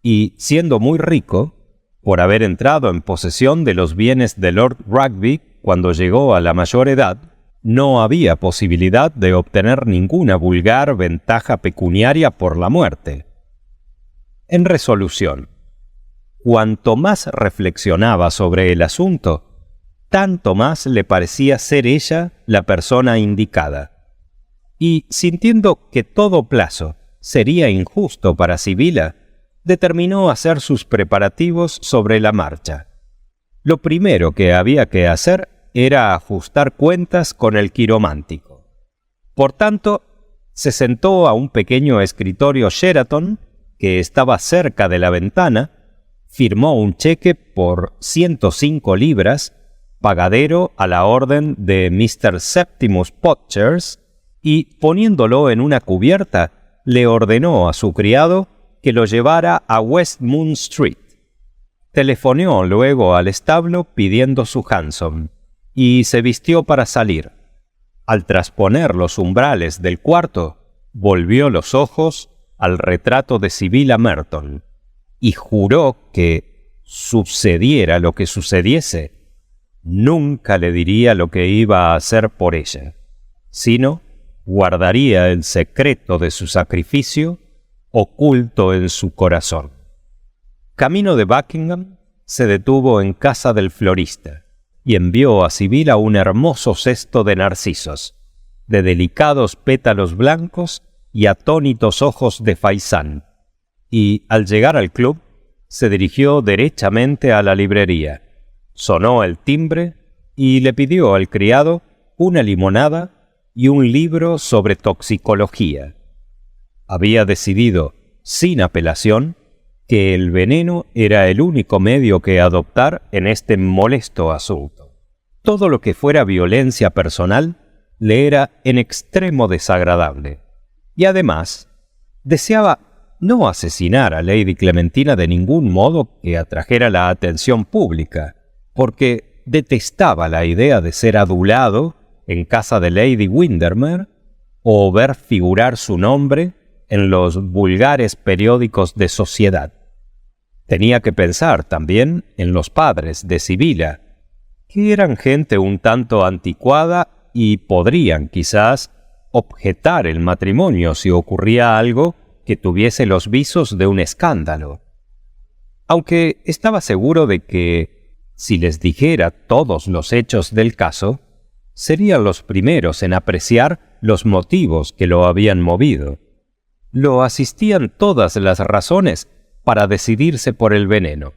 y siendo muy rico, por haber entrado en posesión de los bienes de Lord Rugby cuando llegó a la mayor edad, no había posibilidad de obtener ninguna vulgar ventaja pecuniaria por la muerte. En resolución, cuanto más reflexionaba sobre el asunto, tanto más le parecía ser ella la persona indicada. Y sintiendo que todo plazo sería injusto para Sibylla, determinó hacer sus preparativos sobre la marcha. Lo primero que había que hacer era ajustar cuentas con el quiromántico. Por tanto, se sentó a un pequeño escritorio Sheraton que estaba cerca de la ventana, firmó un cheque por 105 libras, pagadero a la orden de Mr. Septimus Potchers, y poniéndolo en una cubierta, le ordenó a su criado que lo llevara a West Moon Street. Telefoneó luego al establo pidiendo su hansom y se vistió para salir. Al trasponer los umbrales del cuarto, volvió los ojos al retrato de Sibylla Merton y juró que, sucediera lo que sucediese, nunca le diría lo que iba a hacer por ella, sino guardaría el secreto de su sacrificio oculto en su corazón. Camino de Buckingham, se detuvo en casa del florista y envió a Sibylla un hermoso cesto de narcisos, de delicados pétalos blancos y atónitos ojos de faisán, y al llegar al club se dirigió derechamente a la librería. Sonó el timbre y le pidió al criado una limonada y un libro sobre toxicología. Había decidido, sin apelación, que el veneno era el único medio que adoptar en este molesto asunto. Todo lo que fuera violencia personal le era en extremo desagradable, y además deseaba no asesinar a Lady Clementina de ningún modo que atrajera la atención pública, porque detestaba la idea de ser adulado en casa de Lady Windermere o ver figurar su nombre en los vulgares periódicos de sociedad. Tenía que pensar también en los padres de Sibylla, que eran gente un tanto anticuada y podrían, quizás, objetar el matrimonio si ocurría algo que tuviese los visos de un escándalo. Aunque estaba seguro de que, si les dijera todos los hechos del caso, serían los primeros en apreciar los motivos que lo habían movido. Lo asistían todas las razones para decidirse por el veneno.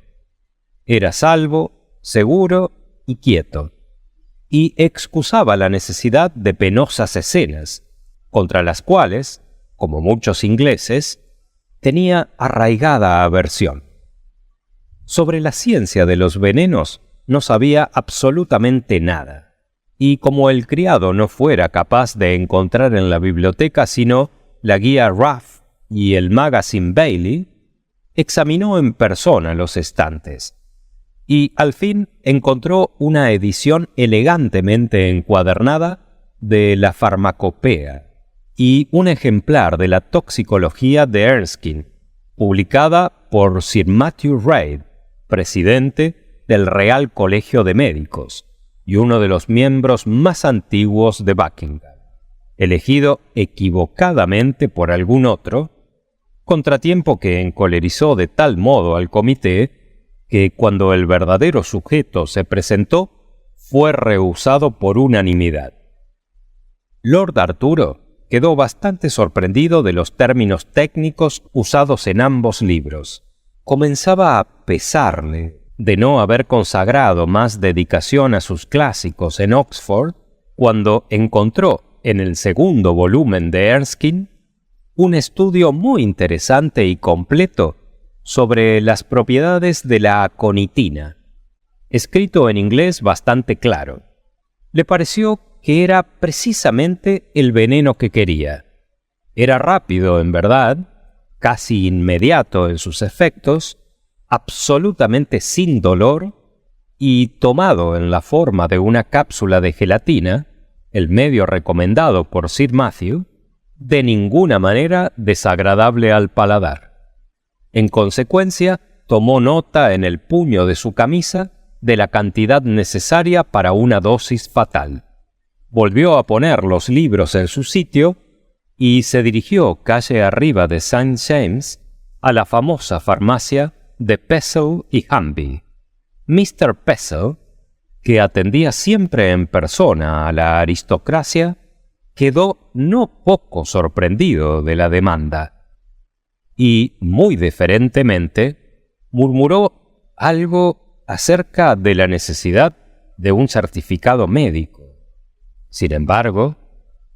Era salvo, seguro y quieto, y excusaba la necesidad de penosas escenas, contra las cuales, como muchos ingleses, tenía arraigada aversión. Sobre la ciencia de los venenos no sabía absolutamente nada, y como el criado no fuera capaz de encontrar en la biblioteca sino la guía Ruff y el Magazine Bailey, examinó en persona los estantes, y al fin encontró una edición elegantemente encuadernada de la Farmacopea y un ejemplar de la Toxicología de Erskine, publicada por Sir Matthew Reid, presidente del Real Colegio de Médicos y uno de los miembros más antiguos de Buckingham, elegido equivocadamente por algún otro, contratiempo que encolerizó de tal modo al comité que cuando el verdadero sujeto se presentó fue rehusado por unanimidad. Lord Arturo quedó bastante sorprendido de los términos técnicos usados en ambos libros. Comenzaba a pesarle de no haber consagrado más dedicación a sus clásicos en Oxford cuando encontró en el segundo volumen de Erskine un estudio muy interesante y completo sobre las propiedades de la aconitina, escrito en inglés bastante claro. Le pareció que era precisamente el veneno que quería. Era rápido, en verdad, casi inmediato en sus efectos, absolutamente sin dolor y tomado en la forma de una cápsula de gelatina, el medio recomendado por Sir Matthew, de ninguna manera desagradable al paladar. En consecuencia, tomó nota en el puño de su camisa de la cantidad necesaria para una dosis fatal. Volvió a poner los libros en su sitio y se dirigió calle arriba de St. James a la famosa farmacia de Pecil y Humby. Mr. Pecil, que atendía siempre en persona a la aristocracia, quedó no poco sorprendido de la demanda. y, muy diferentemente, murmuró algo acerca de la necesidad de un certificado médico. Sin embargo,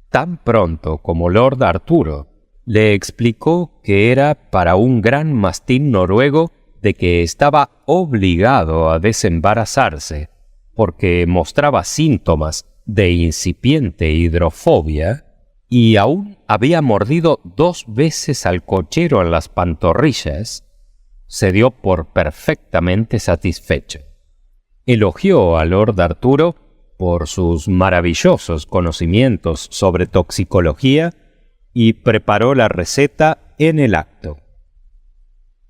tan pronto como Lord Arturo le explicó que era para un gran mastín noruego de que estaba obligado a desembarazarse porque mostraba síntomas de incipiente hidrofobia y aún había mordido 2 veces al cochero en las pantorrillas, se dio por perfectamente satisfecho. Elogió a Lord Arturo por sus maravillosos conocimientos sobre toxicología y preparó la receta en el acto.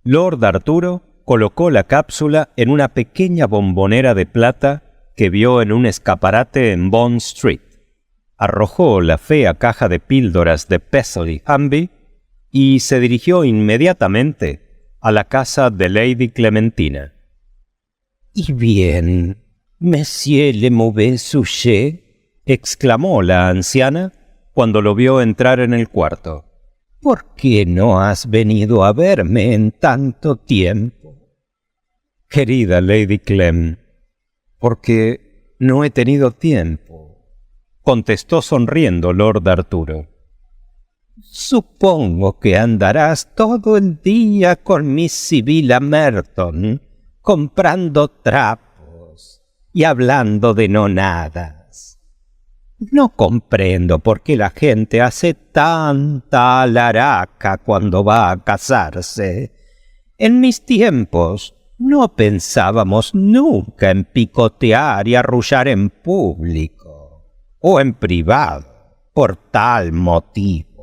Lord Arturo colocó la cápsula en una pequeña bombonera de plata que vio en un escaparate en Bond Street. Arrojó la fea caja de píldoras de Paisley Hamby y se dirigió inmediatamente a la casa de Lady Clementina. «Y bien, Monsieur le Mauvais Sujet», exclamó la anciana cuando lo vio entrar en el cuarto. «¿Por qué no has venido a verme en tanto tiempo?» «Querida Lady Clem, porque no he tenido tiempo», contestó sonriendo Lord Arturo. «Supongo que andarás todo el día con Miss Sibylla Merton, comprando trapos y hablando de nonadas. No comprendo por qué la gente hace tanta alaraca cuando va a casarse. En mis tiempos no pensábamos nunca en picotear y arrullar en público o en privado por tal motivo».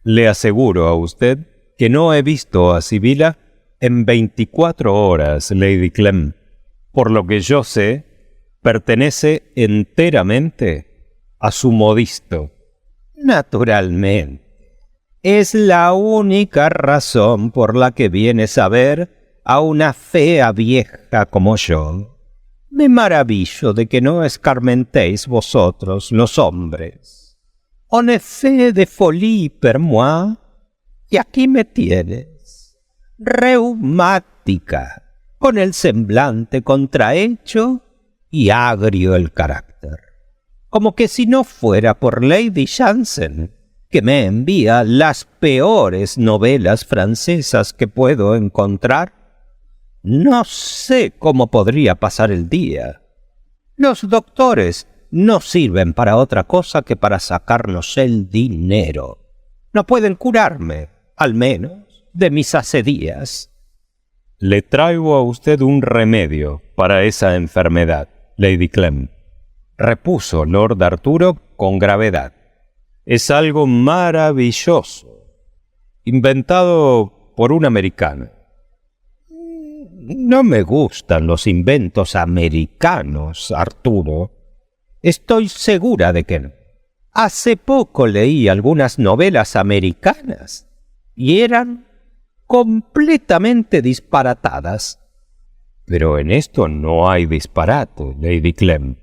«Le aseguro a usted que no he visto a Sibylla en 24 horas, Lady Clem. Por lo que yo sé, pertenece enteramente a su modisto». «Naturalmente. Es la única razón por la que vienes a ver a una fea vieja como yo. Me maravillo de que no escarmentéis vosotros, los hombres. En effet de folie per moi, y aquí me tienes, reumática, con el semblante contrahecho y agrio el carácter. Como que si no fuera por Lady Jansen, que me envía las peores novelas francesas que puedo encontrar, no sé cómo podría pasar el día. Los doctores no sirven para otra cosa que para sacarnos el dinero. No pueden curarme, al menos, de mis acedías». «Le traigo a usted un remedio para esa enfermedad, Lady Clem», repuso Lord Arturo con gravedad. «Es algo maravilloso, inventado por un americano». «No me gustan los inventos americanos, Arturo. Estoy segura de que no. Hace poco leí algunas novelas americanas y eran completamente disparatadas». «Pero en esto no hay disparate, Lady Clem.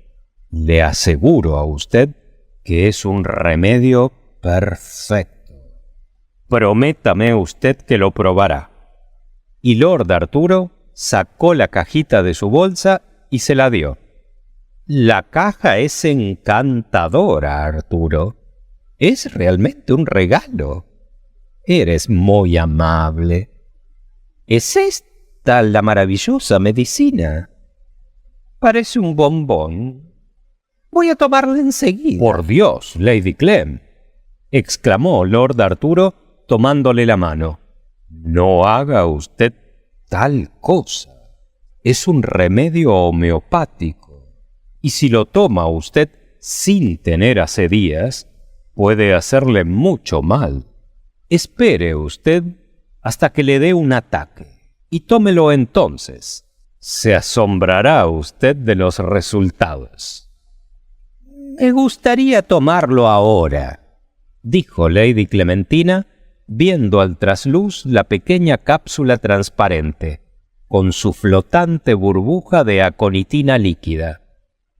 Le aseguro a usted que es un remedio perfecto. Prométame usted que lo probará». Y Lord Arturo sacó la cajita de su bolsa y se la dio. «La caja es encantadora, Arturo. Es realmente un regalo. Eres muy amable. ¿Es esta la maravillosa medicina? Parece un bombón. Voy a tomarla enseguida». «Por Dios, Lady Clem», exclamó Lord Arturo tomándole la mano. «No haga usted tal cosa. Es un remedio homeopático, y si lo toma usted sin tener acedías, puede hacerle mucho mal. Espere usted hasta que le dé un ataque, y tómelo entonces. Se asombrará usted de los resultados». «Me gustaría tomarlo ahora», dijo Lady Clementina, viendo al trasluz la pequeña cápsula transparente, con su flotante burbuja de aconitina líquida.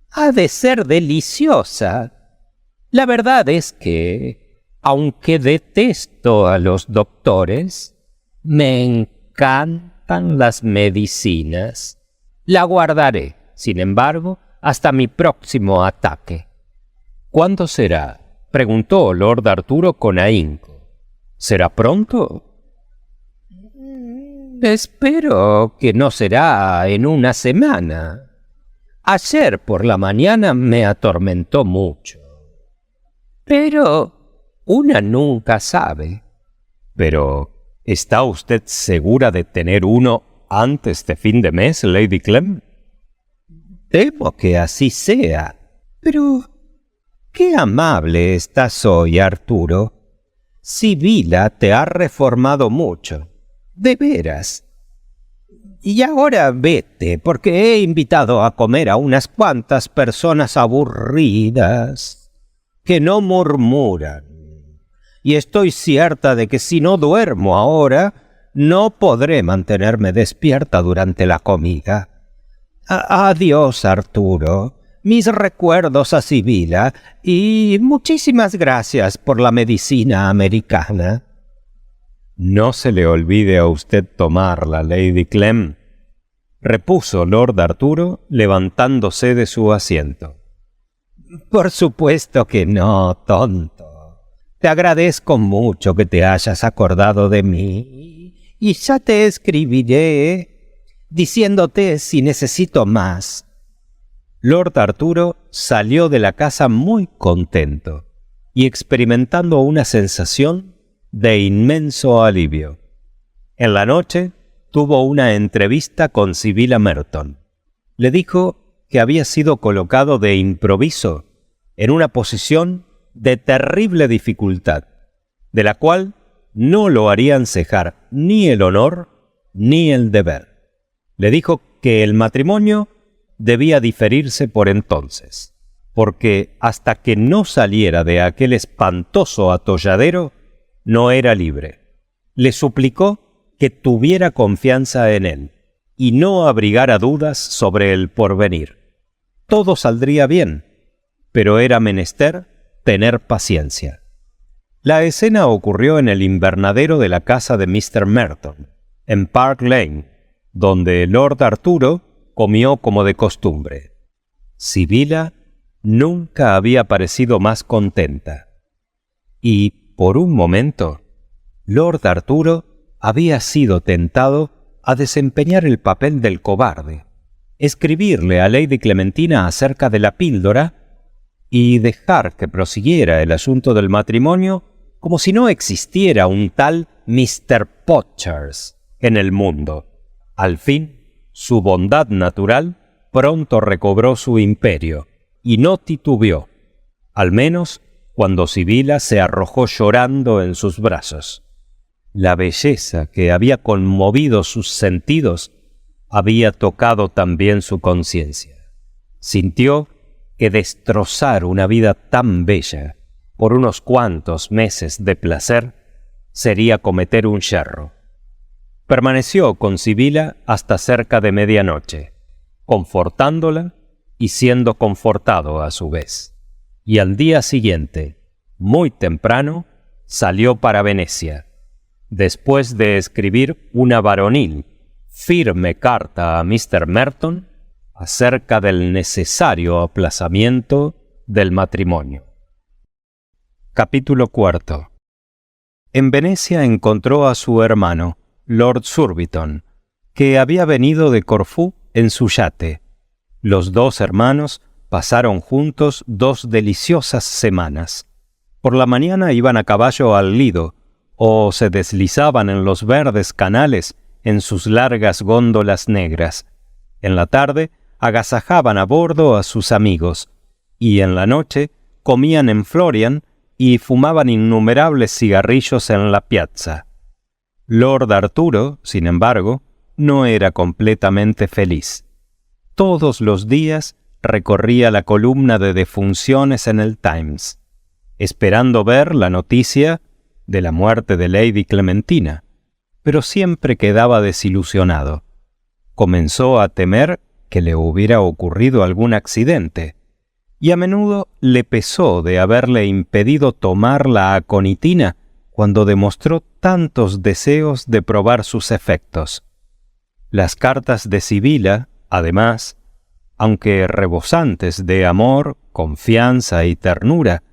«Ha de ser deliciosa. La verdad es que Aunque detesto a los doctores, me encantan las medicinas. La guardaré, sin embargo, hasta mi próximo ataque. —¿Cuándo será? —preguntó Lord Arturo con ahínco. —¿Será pronto? Espero que no será en una semana. Ayer por la mañana me atormentó mucho. Pero una nunca sabe. —¿Pero está usted segura de tener uno antes de fin de mes, Lady Clem? Temo que así sea. Pero qué amable estás hoy, Arturo. Sibila te ha reformado mucho. De veras. Y ahora vete, porque he invitado a comer a unas cuantas personas aburridas que no murmuran. Y estoy cierta de que si no duermo ahora, no podré mantenerme despierta durante la comida. Adiós, Arturo. Mis recuerdos a Sibila y muchísimas gracias por la medicina americana. —No se le olvide a usted tomarla, Lady Clem —repuso Lord Arturo, levantándose de su asiento. Por supuesto que no, tonto. Te agradezco mucho que te hayas acordado de mí y ya te escribiré diciéndote si necesito más. Lord Arturo salió de la casa muy contento y experimentando una sensación de inmenso alivio. En la noche tuvo una entrevista con Sibila Merton. Le dijo que había sido colocado de improviso en una posición de terrible dificultad, de la cual no lo harían cejar ni el honor ni el deber. Le dijo que el matrimonio debía diferirse por entonces, porque hasta que no saliera de aquel espantoso atolladero, no era libre. Le suplicó que tuviera confianza en él y no abrigara dudas sobre el porvenir. Todo saldría bien, pero era menester tener paciencia. La escena ocurrió en el invernadero de la casa de Mr. Merton, en Park Lane, donde Lord Arturo comió como de costumbre. Sibila nunca había parecido más contenta. Y, por un momento, Lord Arturo había sido tentado a desempeñar el papel del cobarde, escribirle a Lady Clementina acerca de la píldora y dejar que prosiguiera el asunto del matrimonio como si no existiera un tal Mr. Potchers en el mundo. Al fin, su bondad natural pronto recobró su imperio y no titubeó, al menos cuando Sibila se arrojó llorando en sus brazos. La belleza que había conmovido sus sentidos había tocado también su conciencia. Sintió que destrozar una vida tan bella por unos cuantos meses de placer sería cometer un yerro. Permaneció con Sibila hasta cerca de medianoche, confortándola y siendo confortado a su vez. Y al día siguiente, muy temprano, salió para Venecia, después de escribir una varonil, firme carta a Mr. Merton acerca del necesario aplazamiento del matrimonio. Capítulo 4. En Venecia encontró a su hermano, Lord Surbiton, que había venido de Corfú en su yate. Los dos hermanos pasaron juntos 2 deliciosas semanas. Por la mañana iban a caballo al Lido, o se deslizaban en los verdes canales en sus largas góndolas negras. En la tarde agasajaban a bordo a sus amigos, y en la noche comían en Florian y fumaban innumerables cigarrillos en la piazza. Lord Arturo, sin embargo, no era completamente feliz. Todos los días recorría la columna de defunciones en el Times, esperando ver la noticia de la muerte de Lady Clementina, pero siempre quedaba desilusionado. Comenzó a temer que le hubiera ocurrido algún accidente, y a menudo le pesó de haberle impedido tomar la aconitina cuando demostró tantos deseos de probar sus efectos. Las cartas de Sibila, además, aunque rebosantes de amor, confianza y ternura,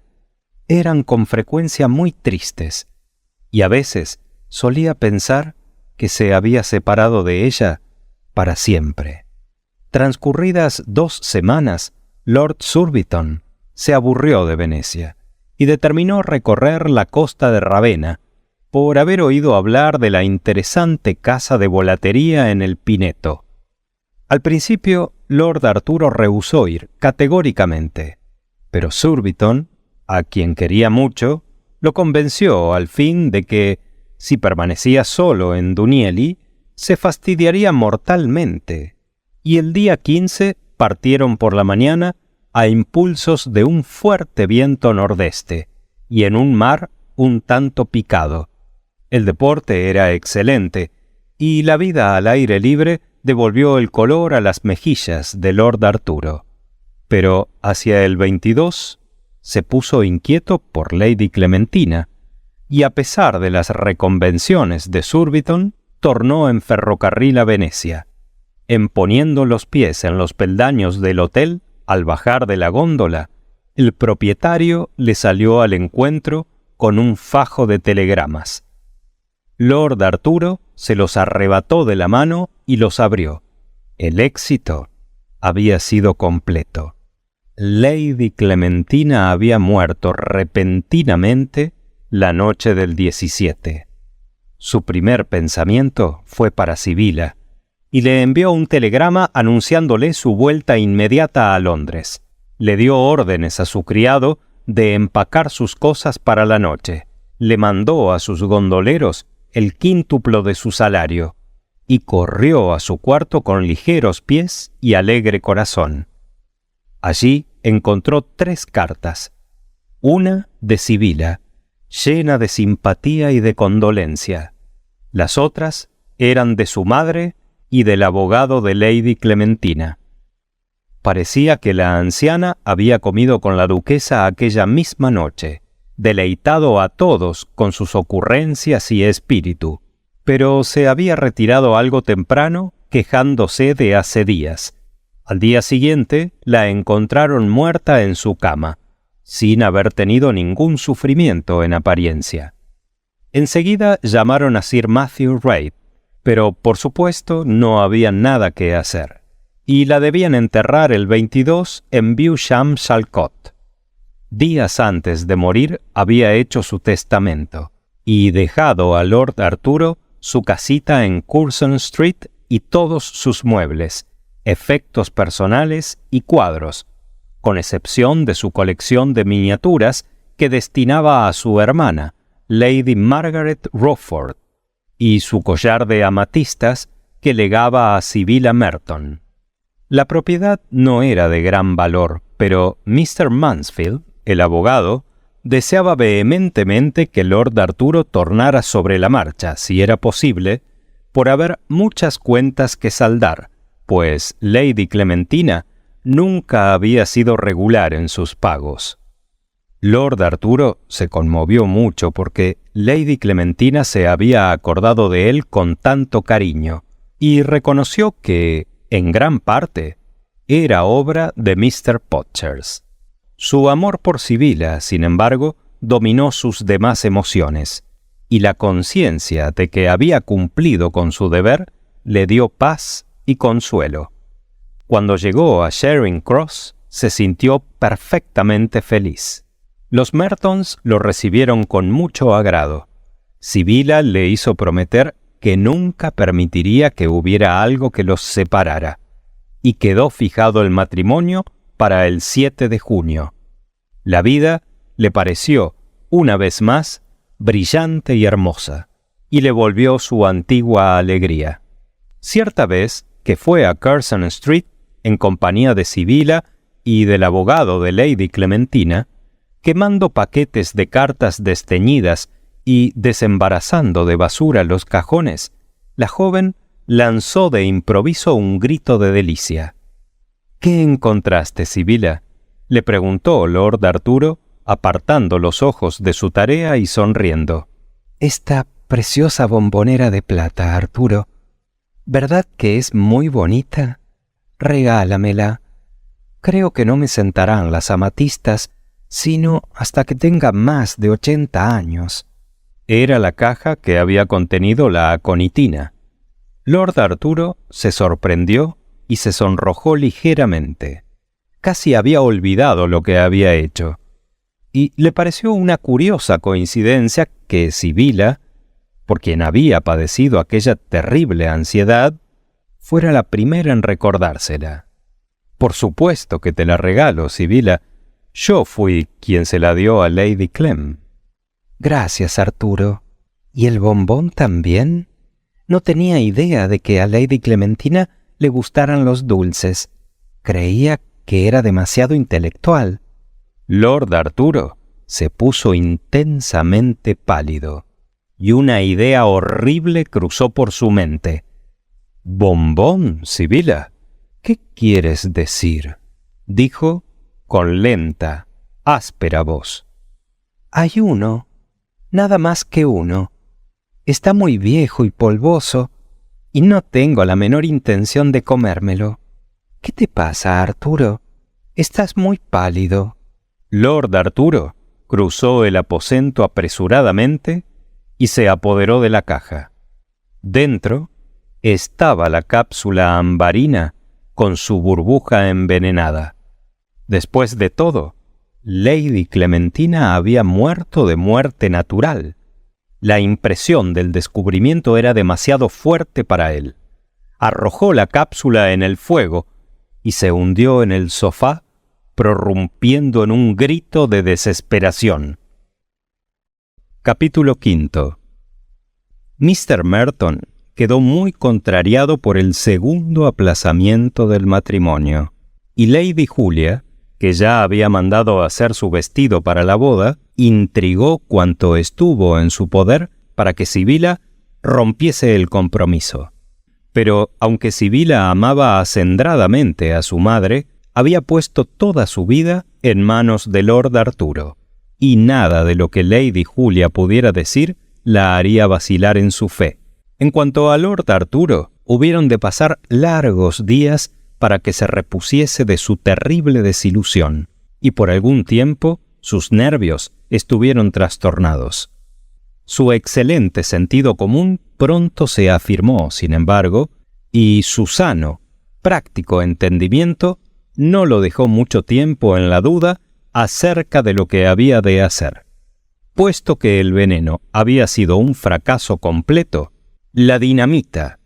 eran con frecuencia muy tristes, y a veces solía pensar que se había separado de ella para siempre. Transcurridas 2 semanas, Lord Surbiton se aburrió de Venecia y determinó recorrer la costa de Ravenna por haber oído hablar de la interesante casa de volatería en el Pineto. Al principio, Lord Arturo rehusó ir categóricamente, pero Surbiton, a quien quería mucho, lo convenció al fin de que, si permanecía solo en Dunielli, se fastidiaría mortalmente, y el día 15 partieron por la mañana a impulsos de un fuerte viento nordeste y en un mar un tanto picado. El deporte era excelente, y la vida al aire libre devolvió el color a las mejillas de Lord Arturo. Pero hacia el 22 se puso inquieto por Lady Clementina, y a pesar de las reconvenciones de Surbiton, tornó en ferrocarril a Venecia. En poniendo los pies en los peldaños del hotel, al bajar de la góndola, el propietario le salió al encuentro con un fajo de telegramas. Lord Arturo se los arrebató de la mano y los abrió. El éxito había sido completo. Lady Clementina había muerto repentinamente la noche del 17. Su primer pensamiento fue para Sibila, y le envió un telegrama anunciándole su vuelta inmediata a Londres. Le dio órdenes a su criado de empacar sus cosas para la noche. Le mandó a sus gondoleros el quíntuplo de su salario, y corrió a su cuarto con ligeros pies y alegre corazón. Allí encontró 3 cartas, una de Sibila, llena de simpatía y de condolencia. Las otras eran de su madre y del abogado de Lady Clementina. Parecía que la anciana había comido con la duquesa aquella misma noche, deleitado a todos con sus ocurrencias y espíritu, pero se había retirado algo temprano, quejándose de hace días. Al día siguiente la encontraron muerta en su cama, sin haber tenido ningún sufrimiento en apariencia. Enseguida llamaron a Sir Matthew Reid, pero por supuesto no había nada que hacer, y la debían enterrar el 22 en Beauchamp-Chalcot. Días antes de morir había hecho su testamento, y dejado a Lord Arturo su casita en Curzon Street y todos sus muebles, efectos personales y cuadros, con excepción de su colección de miniaturas que destinaba a su hermana, Lady Margaret Rochford, y su collar de amatistas que legaba a Sibila Merton. La propiedad no era de gran valor, pero Mr. Mansfield, el abogado, deseaba vehementemente que Lord Arturo tornara sobre la marcha, si era posible, por haber muchas cuentas que saldar, pues Lady Clementina nunca había sido regular en sus pagos. Lord Arturo se conmovió mucho porque Lady Clementina se había acordado de él con tanto cariño y reconoció que, en gran parte, era obra de Mr. Podgers. Su amor por Sibila, sin embargo, dominó sus demás emociones, y la conciencia de que había cumplido con su deber le dio paz y consuelo. Cuando llegó a Charing Cross, se sintió perfectamente feliz. Los Mertons lo recibieron con mucho agrado. Sibila le hizo prometer que nunca permitiría que hubiera algo que los separara, y quedó fijado el matrimonio para el 7 de junio. La vida le pareció, una vez más, brillante y hermosa, y le volvió su antigua alegría. Cierta vez que fue a Curzon Street en compañía de Sibila y del abogado de Lady Clementina, quemando paquetes de cartas desteñidas y desembarazando de basura los cajones, la joven lanzó de improviso un grito de delicia. «¿Qué encontraste, Sibila?», le preguntó Lord Arturo, apartando los ojos de su tarea y sonriendo. Esta preciosa bombonera de plata, Arturo, ¿verdad que es muy bonita? Regálamela. Creo que no me sentarán las amatistas, sino hasta que tenga más de 80 años. Era la caja que había contenido la aconitina. Lord Arturo se sorprendió y se sonrojó ligeramente. Casi había olvidado lo que había hecho. Y le pareció una curiosa coincidencia que Sibila, por quien había padecido aquella terrible ansiedad, fuera la primera en recordársela. «Por supuesto que te la regalo, Sibila. Yo fui quien se la dio a Lady Clem». «Gracias, Arturo. ¿Y el bombón también? No tenía idea de que a Lady Clementina le gustaran los dulces. Creía que era demasiado intelectual». Lord Arturo se puso intensamente pálido, y una idea horrible cruzó por su mente. «¿Bombón, Sibila? ¿Qué quieres decir?», dijo con lenta, áspera voz. «Hay uno, nada más que uno. Está muy viejo y polvoso, y no tengo la menor intención de comérmelo. ¿Qué te pasa, Arturo? Estás muy pálido». Lord Arturo cruzó el aposento apresuradamente y se apoderó de la caja. Dentro estaba la cápsula ambarina con su burbuja envenenada. Después de todo, Lady Clementina había muerto de muerte natural. La impresión del descubrimiento era demasiado fuerte para él. Arrojó la cápsula en el fuego y se hundió en el sofá, prorrumpiendo en un grito de desesperación. Capítulo 5. Mr. Merton quedó muy contrariado por el segundo aplazamiento del matrimonio, y Lady Julia, que ya había mandado hacer su vestido para la boda, intrigó cuanto estuvo en su poder para que Sibila rompiese el compromiso. Pero aunque Sibila amaba acendradamente a su madre, había puesto toda su vida en manos de Lord Arturo, y nada de lo que Lady Julia pudiera decir la haría vacilar en su fe. En cuanto a Lord Arturo, hubieron de pasar largos días para que se repusiese de su terrible desilusión, y por algún tiempo sus nervios estuvieron trastornados. Su excelente sentido común pronto se afirmó, sin embargo, y su sano, práctico entendimiento no lo dejó mucho tiempo en la duda acerca de lo que había de hacer. Puesto que el veneno había sido un fracaso completo, la dinamita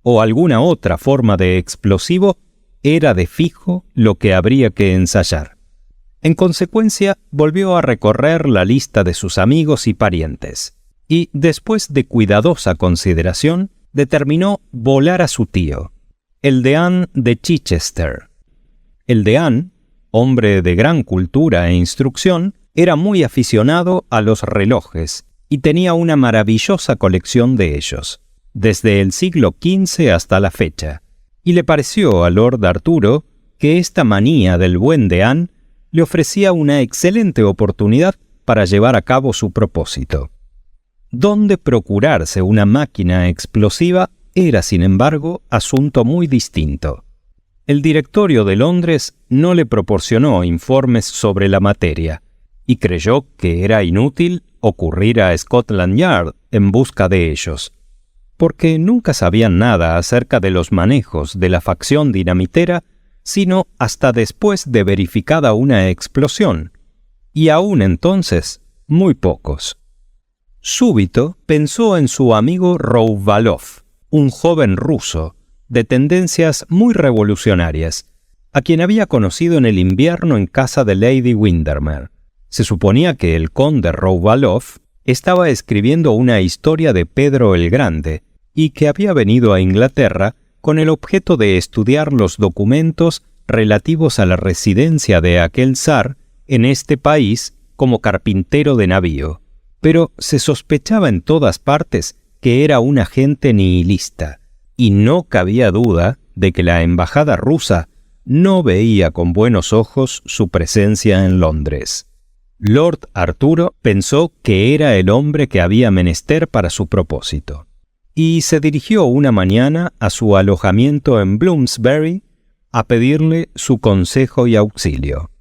o alguna otra forma de explosivo era de fijo lo que habría que ensayar. En consecuencia, volvió a recorrer la lista de sus amigos y parientes, y después de cuidadosa consideración, determinó volar a su tío, el deán de Chichester. El deán, hombre de gran cultura e instrucción, era muy aficionado a los relojes y tenía una maravillosa colección de ellos, desde el siglo XV hasta la fecha, y le pareció a Lord Arturo que esta manía del buen deán le ofrecía una excelente oportunidad para llevar a cabo su propósito. Dónde procurarse una máquina explosiva era, sin embargo, asunto muy distinto. El directorio de Londres no le proporcionó informes sobre la materia y creyó que era inútil ocurrir a Scotland Yard en busca de ellos, porque nunca sabían nada acerca de los manejos de la facción dinamitera sino hasta después de verificada una explosión, y aún entonces muy pocos. Súbito pensó en su amigo Rouvalov, un joven ruso de tendencias muy revolucionarias, a quien había conocido en el invierno en casa de Lady Windermere. Se suponía que el conde Rouvalov estaba escribiendo una historia de Pedro el Grande y que había venido a Inglaterra con el objeto de estudiar los documentos relativos a la residencia de aquel zar en este país como carpintero de navío. Pero se sospechaba en todas partes que era un agente nihilista, y no cabía duda de que la embajada rusa no veía con buenos ojos su presencia en Londres. Lord Arturo pensó que era el hombre que había menester para su propósito, y se dirigió una mañana a su alojamiento en Bloomsbury a pedirle su consejo y auxilio.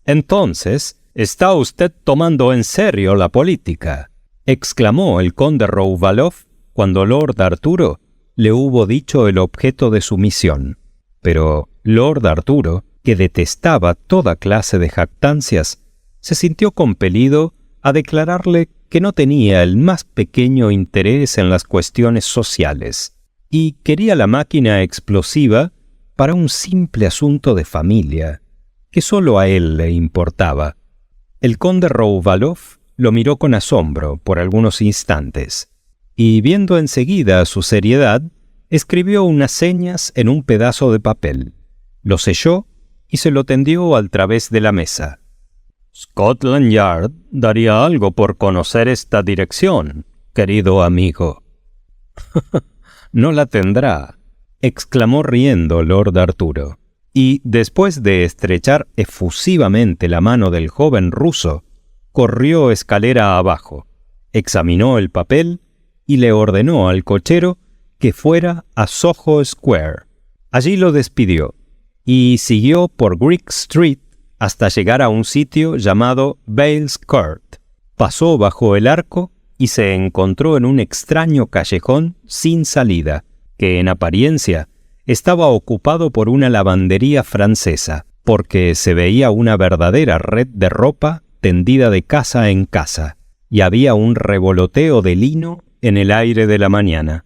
«Entonces, ¿está usted tomando en serio la política?», exclamó el conde Rouvaloff cuando Lord Arturo le hubo dicho el objeto de su misión. Pero Lord Arturo, que detestaba toda clase de jactancias, se sintió compelido a declararle que no tenía el más pequeño interés en las cuestiones sociales y quería la máquina explosiva para un simple asunto de familia, que solo a él le importaba. El conde Rouvaloff lo miró con asombro por algunos instantes, y viendo enseguida su seriedad, escribió unas señas en un pedazo de papel, lo selló y se lo tendió al través de la mesa. «Scotland Yard daría algo por conocer esta dirección, querido amigo». «No la tendrá», exclamó riendo Lord Arturo, y después de estrechar efusivamente la mano del joven ruso, corrió escalera abajo, examinó el papel y le ordenó al cochero que fuera a Soho Square. Allí lo despidió y siguió por Greek Street hasta llegar a un sitio llamado Bales Court. Pasó bajo el arco y se encontró en un extraño callejón sin salida, que en apariencia estaba ocupado por una lavandería francesa, porque se veía una verdadera red de ropa tendida de casa en casa, y había un revoloteo de lino en el aire de la mañana.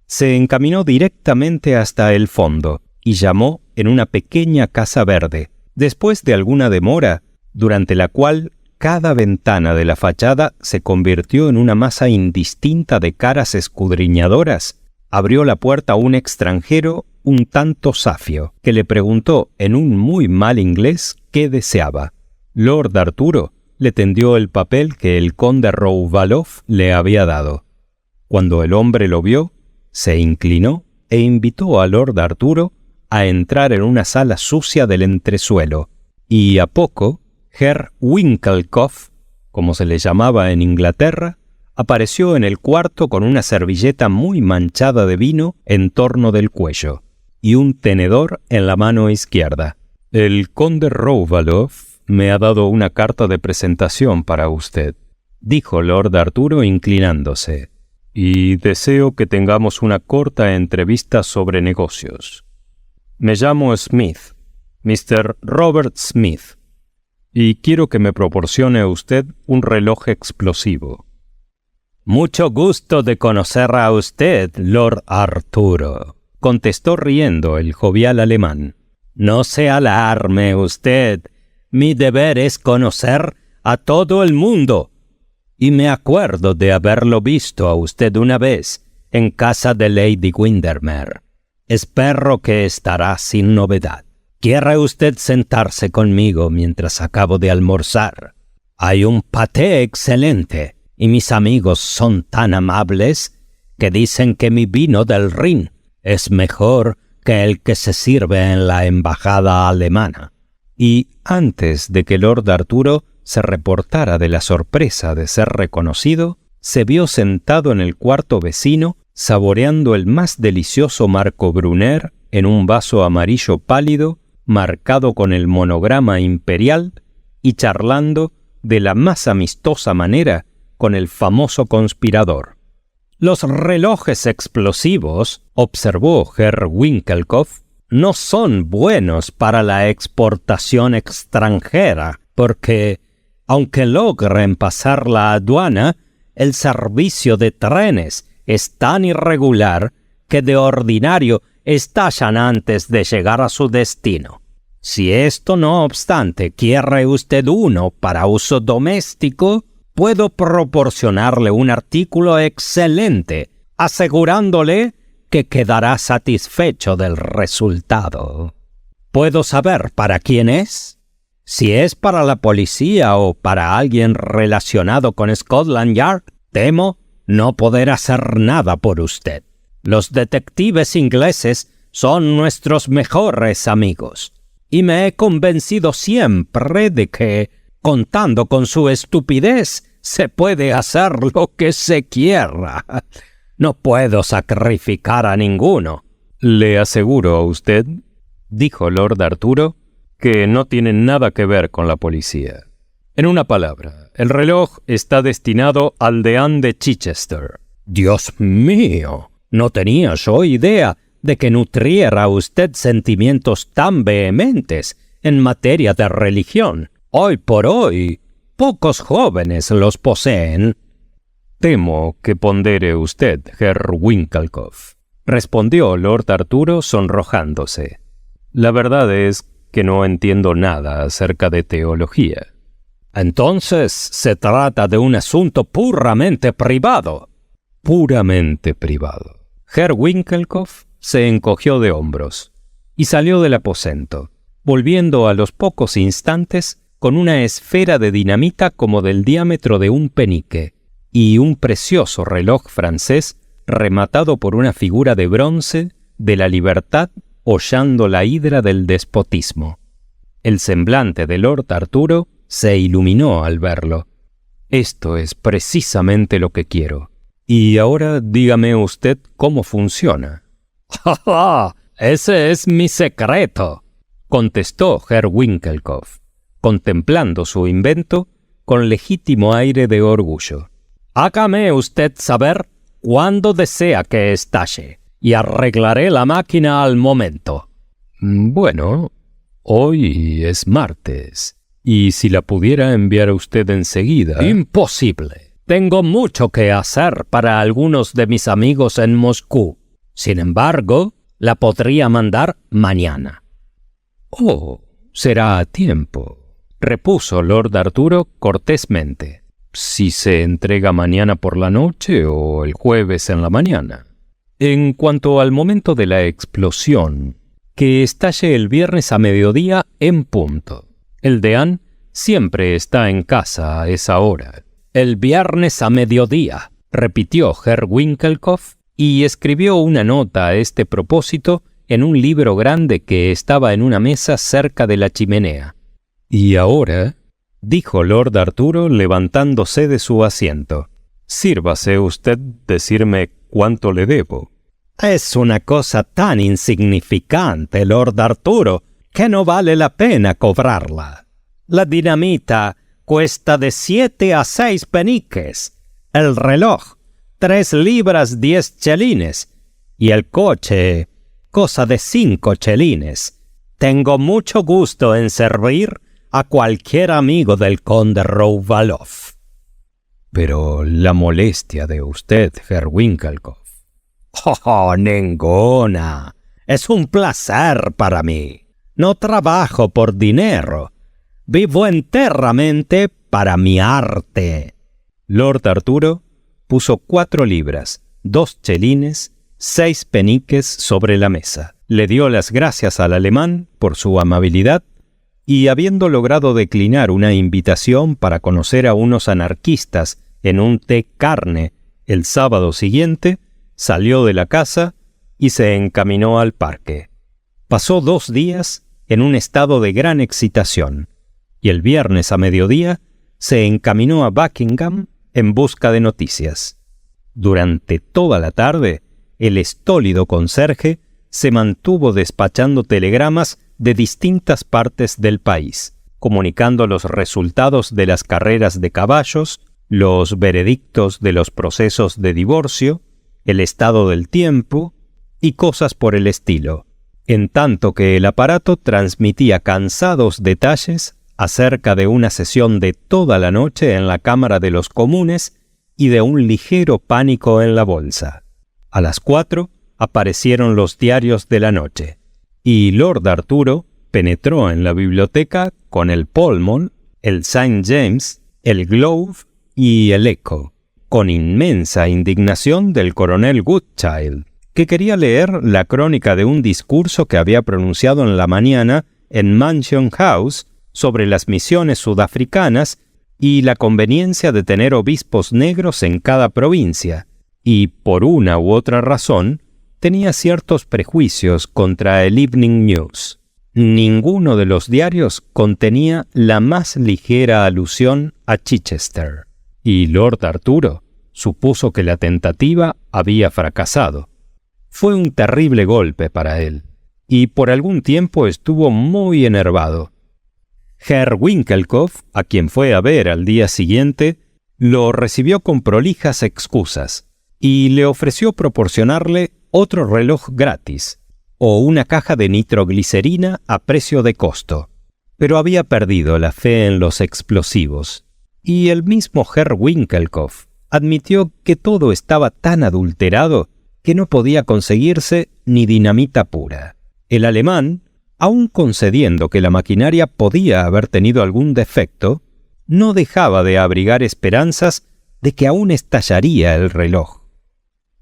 Se encaminó directamente hasta el fondo y llamó en una pequeña casa verde. Después de alguna demora, durante la cual cada ventana de la fachada se convirtió en una masa indistinta de caras escudriñadoras, abrió la puerta un extranjero un tanto zafio, que le preguntó en un muy mal inglés qué deseaba. Lord Arturo le tendió el papel que el conde Rouvaloff le había dado. Cuando el hombre lo vio, se inclinó e invitó a Lord Arturo a entrar en una sala sucia del entresuelo, y a poco, Herr Winckelkopf, como se le llamaba en Inglaterra, apareció en el cuarto con una servilleta muy manchada de vino en torno del cuello y un tenedor en la mano izquierda. «El conde Rouvaloff me ha dado una carta de presentación para usted», dijo Lord Arturo inclinándose, «y deseo que tengamos una corta entrevista sobre negocios. Me llamo Smith, Mr. Robert Smith, y quiero que me proporcione usted un reloj explosivo». «Mucho gusto de conocer a usted, Lord Arturo», contestó riendo el jovial alemán. «No se alarme usted, mi deber es conocer a todo el mundo, y me acuerdo de haberlo visto a usted una vez en casa de Lady Windermere. Espero que estará sin novedad. ¿Quiere usted sentarse conmigo mientras acabo de almorzar? Hay un paté excelente, y mis amigos son tan amables que dicen que mi vino del Rin es mejor que el que se sirve en la embajada alemana». Y antes de que Lord Arturo se reportara de la sorpresa de ser reconocido, se vio sentado en el cuarto vecino, saboreando el más delicioso Marco Brunner en un vaso amarillo pálido, marcado con el monograma imperial, y charlando de la más amistosa manera con el famoso conspirador. «Los relojes explosivos», observó Herr Winckelkopf, «no son buenos para la exportación extranjera, porque, aunque logren pasar la aduana, el servicio de trenes es tan irregular que de ordinario estallan antes de llegar a su destino. Si esto no obstante quiere usted uno para uso doméstico, puedo proporcionarle un artículo excelente, asegurándole que quedará satisfecho del resultado. ¿Puedo saber para quién es? Si es para la policía o para alguien relacionado con Scotland Yard, temo no poder hacer nada por usted. Los detectives ingleses son nuestros mejores amigos, y me he convencido siempre de que, contando con su estupidez, se puede hacer lo que se quiera. No puedo sacrificar a ninguno. Le aseguro a usted, dijo Lord Arturo, que no tiene nada que ver con la policía. En una palabra, el reloj está destinado al deán de Chichester. Dios mío, no tenía yo idea de que nutriera usted sentimientos tan vehementes en materia de religión. Hoy por hoy, pocos jóvenes los poseen. Temo que pondere usted, Herr Winckelkopf, respondió Lord Arturo sonrojándose. La verdad es que no entiendo nada acerca de teología. Entonces se trata de un asunto puramente privado. Puramente privado. Herr Winckelkopf se encogió de hombros y salió del aposento, volviendo a los pocos instantes con una esfera de dinamita como del diámetro de un penique y un precioso reloj francés rematado por una figura de bronce de la libertad hollando la hidra del despotismo. El semblante de Lord Arturo se iluminó al verlo. Esto es precisamente lo que quiero. Y ahora dígame usted cómo funciona. ¡Ja, ja! Ese es mi secreto, contestó Herr Winckelkopf, contemplando su invento con legítimo aire de orgullo. Hágame usted saber cuándo desea que estalle, y arreglaré la máquina al momento. Bueno, hoy es martes, y si la pudiera enviar usted enseguida... Imposible. Tengo mucho que hacer para algunos de mis amigos en Moscú. Sin embargo, la podría mandar mañana. Oh, será a tiempo, repuso Lord Arturo cortésmente. Si se entrega mañana por la noche o el jueves en la mañana. En cuanto al momento de la explosión, que estalle el viernes a mediodía en punto. El deán siempre está en casa a esa hora. El viernes a mediodía, repitió Herr Winckelkopf y escribió una nota a este propósito en un libro grande que estaba en una mesa cerca de la chimenea. Y ahora, dijo Lord Arturo levantándose de su asiento, sírvase usted decirme cuánto le debo. Es una cosa tan insignificante, Lord Arturo, que no vale la pena cobrarla. La dinamita cuesta de 7 a 6 peniques, el reloj 3 libras 10 chelines y el coche cosa de 5 chelines. Tengo mucho gusto en servir a cualquier amigo del conde Rouvalov. Pero la molestia de usted, Herr Winckelkopf. Oh, ninguna. Es un placer para mí. No trabajo por dinero. Vivo enteramente para mi arte. Lord Arturo puso 4 libras, 2 chelines, 6 peniques sobre la mesa. Le dio las gracias al alemán por su amabilidad y, habiendo logrado declinar una invitación para conocer a unos anarquistas en un té carne el sábado siguiente, salió de la casa y se encaminó al parque. Pasó 2 días en un estado de gran excitación y el viernes a mediodía se encaminó a Buckingham en busca de noticias. Durante toda la tarde, el estólido conserje se mantuvo despachando telegramas de distintas partes del país, comunicando los resultados de las carreras de caballos, los veredictos de los procesos de divorcio, el estado del tiempo y cosas por el estilo, en tanto que el aparato transmitía cansados detalles acerca de una sesión de toda la noche en la Cámara de los Comunes y de un ligero pánico en la bolsa. A las 4 aparecieron los diarios de la noche, y Lord Arturo penetró en la biblioteca con el Pall Mall, el St. James, el Globe y el Echo, con inmensa indignación del coronel Goodchild, que quería leer la crónica de un discurso que había pronunciado en la mañana en Mansion House sobre las misiones sudafricanas y la conveniencia de tener obispos negros en cada provincia, y por una u otra razón tenía ciertos prejuicios contra el Evening News. Ninguno de los diarios contenía la más ligera alusión a Chichester, y Lord Arturo supuso que la tentativa había fracasado. Fue un terrible golpe para él, y por algún tiempo estuvo muy enervado. Herr Winkelkopf, a quien fue a ver al día siguiente, lo recibió con prolijas excusas y le ofreció proporcionarle otro reloj gratis o una caja de nitroglicerina a precio de costo. Pero había perdido la fe en los explosivos, y el mismo Herr Winkelkopf admitió que todo estaba tan adulterado que no podía conseguirse ni dinamita pura. El alemán, aun concediendo que la maquinaria podía haber tenido algún defecto, no dejaba de abrigar esperanzas de que aún estallaría el reloj.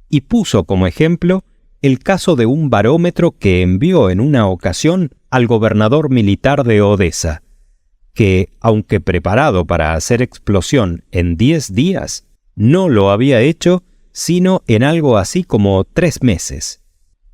Y puso como ejemplo el caso de un barómetro que envió en una ocasión al gobernador militar de Odessa, que, aunque preparado para hacer explosión en 10 días, no lo había hecho sino en algo así como 3 meses.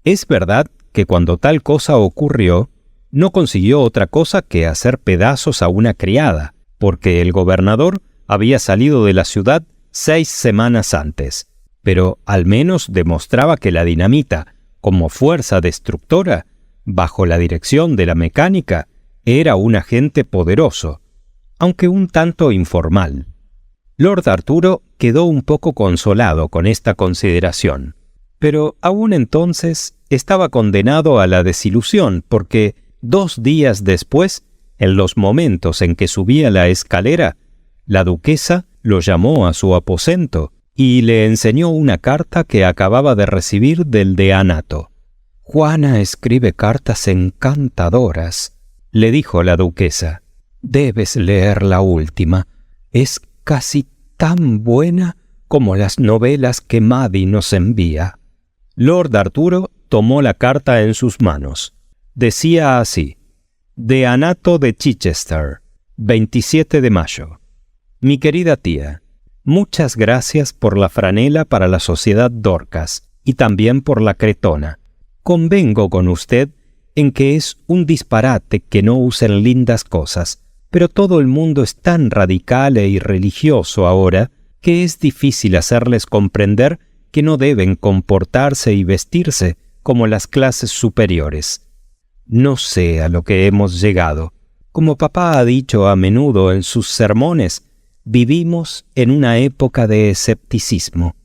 Es verdad que cuando tal cosa ocurrió, no consiguió otra cosa que hacer pedazos a una criada, porque el gobernador había salido de la ciudad 6 semanas antes, pero al menos demostraba que la dinamita, como fuerza destructora, bajo la dirección de la mecánica, era un agente poderoso, aunque un tanto informal. Lord Arturo quedó un poco consolado con esta consideración, pero aún entonces estaba condenado a la desilusión porque 2 días después, en los momentos en que subía la escalera, la duquesa lo llamó a su aposento y le enseñó una carta que acababa de recibir del deanato. «Juana escribe cartas encantadoras», le dijo la duquesa. «Debes leer la última. Es casi tan buena como las novelas que Maddie nos envía». Lord Arturo tomó la carta en sus manos. Decía así: «Deanato de Chichester, 27 de mayo. Mi querida tía, muchas gracias por la franela para la Sociedad Dorcas y también por la cretona. Convengo con usted en que es un disparate que no usen lindas cosas, pero todo el mundo es tan radical e irreligioso ahora que es difícil hacerles comprender que no deben comportarse y vestirse como las clases superiores. No sé a lo que hemos llegado. Como papá ha dicho a menudo en sus sermones, vivimos en una época de escepticismo.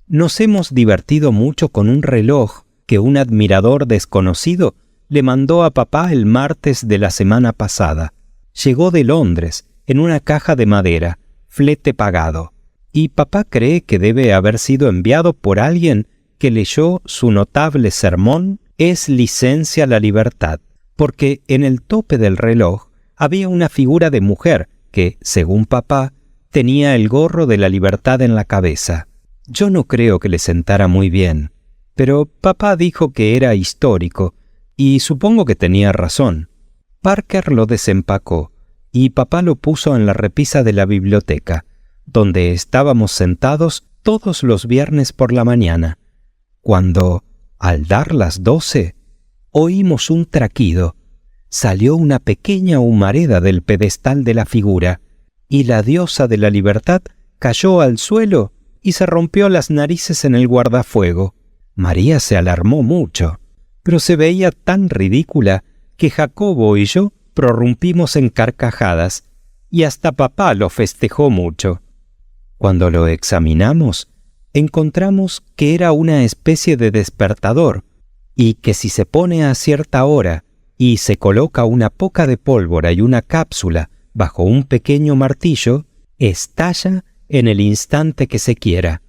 Nos hemos divertido mucho con un reloj que un admirador desconocido le mandó a papá el martes de la semana pasada. Llegó de Londres en una caja de madera, flete pagado, y papá cree que debe haber sido enviado por alguien que leyó su notable sermón «Es licencia la libertad», porque en el tope del reloj había una figura de mujer que, según papá, tenía el gorro de la libertad en la cabeza. Yo no creo que le sentara muy bien, pero papá dijo que era histórico, y supongo que tenía razón. Parker lo desempacó, y papá lo puso en la repisa de la biblioteca, donde estábamos sentados todos los viernes por la mañana, cuando, al dar las 12, oímos un traquido. Salió una pequeña humareda del pedestal de la figura, y la diosa de la libertad cayó al suelo y se rompió las narices en el guardafuego. María se alarmó mucho, pero se veía tan ridícula que Jacobo y yo prorrumpimos en carcajadas, y hasta papá lo festejó mucho. Cuando lo examinamos, encontramos que era una especie de despertador, y que si se pone a cierta hora y se coloca una poca de pólvora y una cápsula bajo un pequeño martillo, estalla en el instante que se quiera.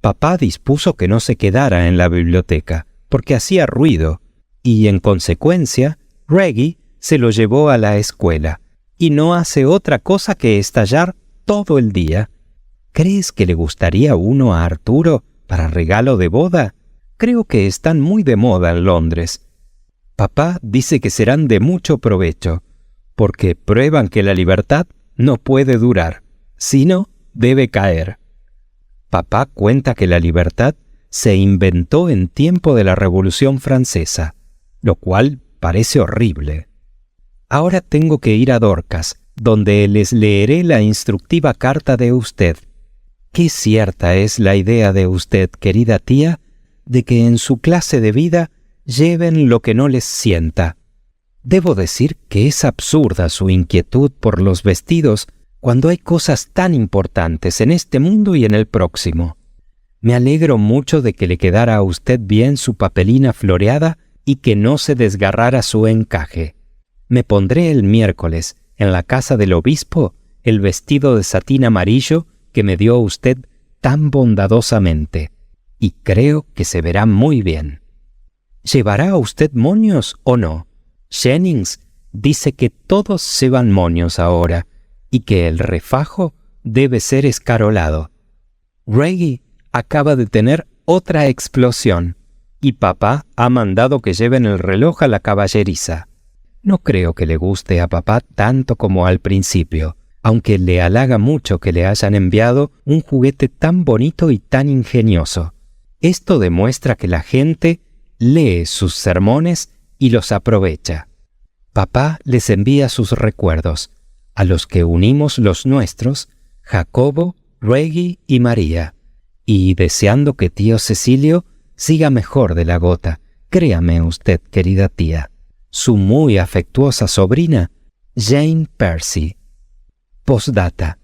Papá dispuso que no se quedara en la biblioteca, porque hacía ruido, y en consecuencia, Reggie se lo llevó a la escuela, y no hace otra cosa que estallar todo el día. ¿Crees que le gustaría uno a Arturo para regalo de boda? Creo que están muy de moda en Londres. Papá dice que serán de mucho provecho, porque prueban que la libertad no puede durar, sino debe caer. Papá cuenta que la libertad se inventó en tiempo de la Revolución Francesa, lo cual parece horrible. Ahora tengo que ir a Dorcas, donde les leeré la instructiva carta de usted. Qué cierta es la idea de usted, querida tía, de que en su clase de vida lleven lo que no les sienta. Debo decir que es absurda su inquietud por los vestidos cuando hay cosas tan importantes en este mundo y en el próximo. Me alegro mucho de que le quedara a usted bien su papelina floreada y que no se desgarrara su encaje. Me pondré el miércoles en la casa del obispo el vestido de satín amarillo que me dio usted tan bondadosamente, y creo que se verá muy bien. ¿Llevará usted moños o no? Jennings dice que todos llevan moños ahora y que el refajo debe ser escarolado. Reggie acaba de tener otra explosión y papá ha mandado que lleven el reloj a la caballeriza. No creo que le guste a papá tanto como al principio, aunque le halaga mucho que le hayan enviado un juguete tan bonito y tan ingenioso. Esto demuestra que la gente lee sus sermones y los aprovecha. Papá les envía sus recuerdos, a los que unimos los nuestros, Jacobo, Reggie y María, y deseando que tío Cecilio siga mejor de la gota, créame usted, querida tía, su muy afectuosa sobrina, Jane Percy. Postdata.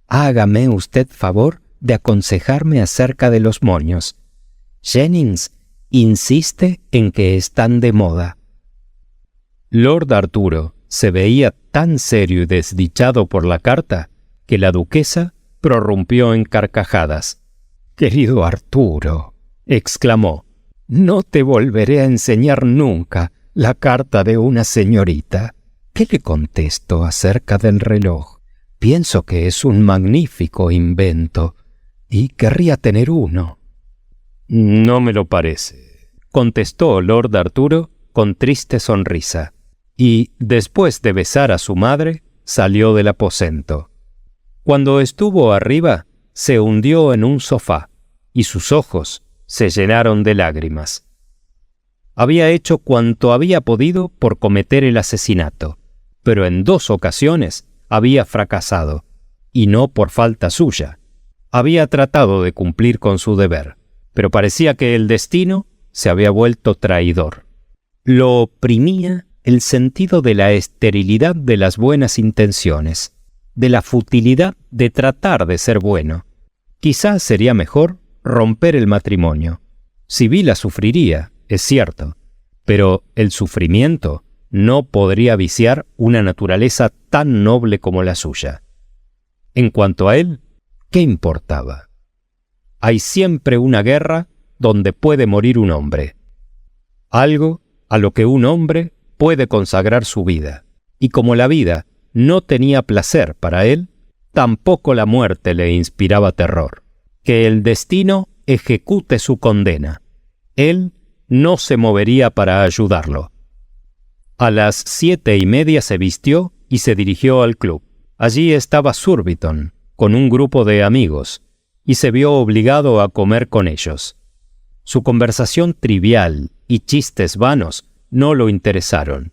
Hágame usted favor de aconsejarme acerca de los moños. Jennings insiste en que están de moda. Lord Arturo se veía tan serio y desdichado por la carta que la duquesa prorrumpió en carcajadas. «Querido Arturo», exclamó, «no te volveré a enseñar nunca la carta de una señorita». «¿Qué le contesto acerca del reloj? Pienso que es un magnífico invento y querría tener uno». «No me lo parece», contestó Lord Arturo con triste sonrisa, y después de besar a su madre, salió del aposento. Cuando estuvo arriba, se hundió en un sofá, y sus ojos se llenaron de lágrimas. Había hecho cuanto había podido por cometer el asesinato, pero en 2 ocasiones había fracasado, y no por falta suya. Había tratado de cumplir con su deber, pero parecía que el destino se había vuelto traidor. Lo oprimía el sentido de la esterilidad de las buenas intenciones, de la futilidad de tratar de ser bueno. Quizás sería mejor romper el matrimonio. Sibila sufriría, es cierto, pero el sufrimiento no podría viciar una naturaleza tan noble como la suya. En cuanto a él, ¿qué importaba? Hay siempre una guerra donde puede morir un hombre. Algo a lo que un hombre puede consagrar su vida. Y como la vida no tenía placer para él, tampoco la muerte le inspiraba terror. Que el destino ejecute su condena. Él no se movería para ayudarlo. A las 7:30 se vistió y se dirigió al club. Allí estaba Surbiton, con un grupo de amigos, y se vio obligado a comer con ellos. Su conversación trivial y chistes vanos no lo interesaron,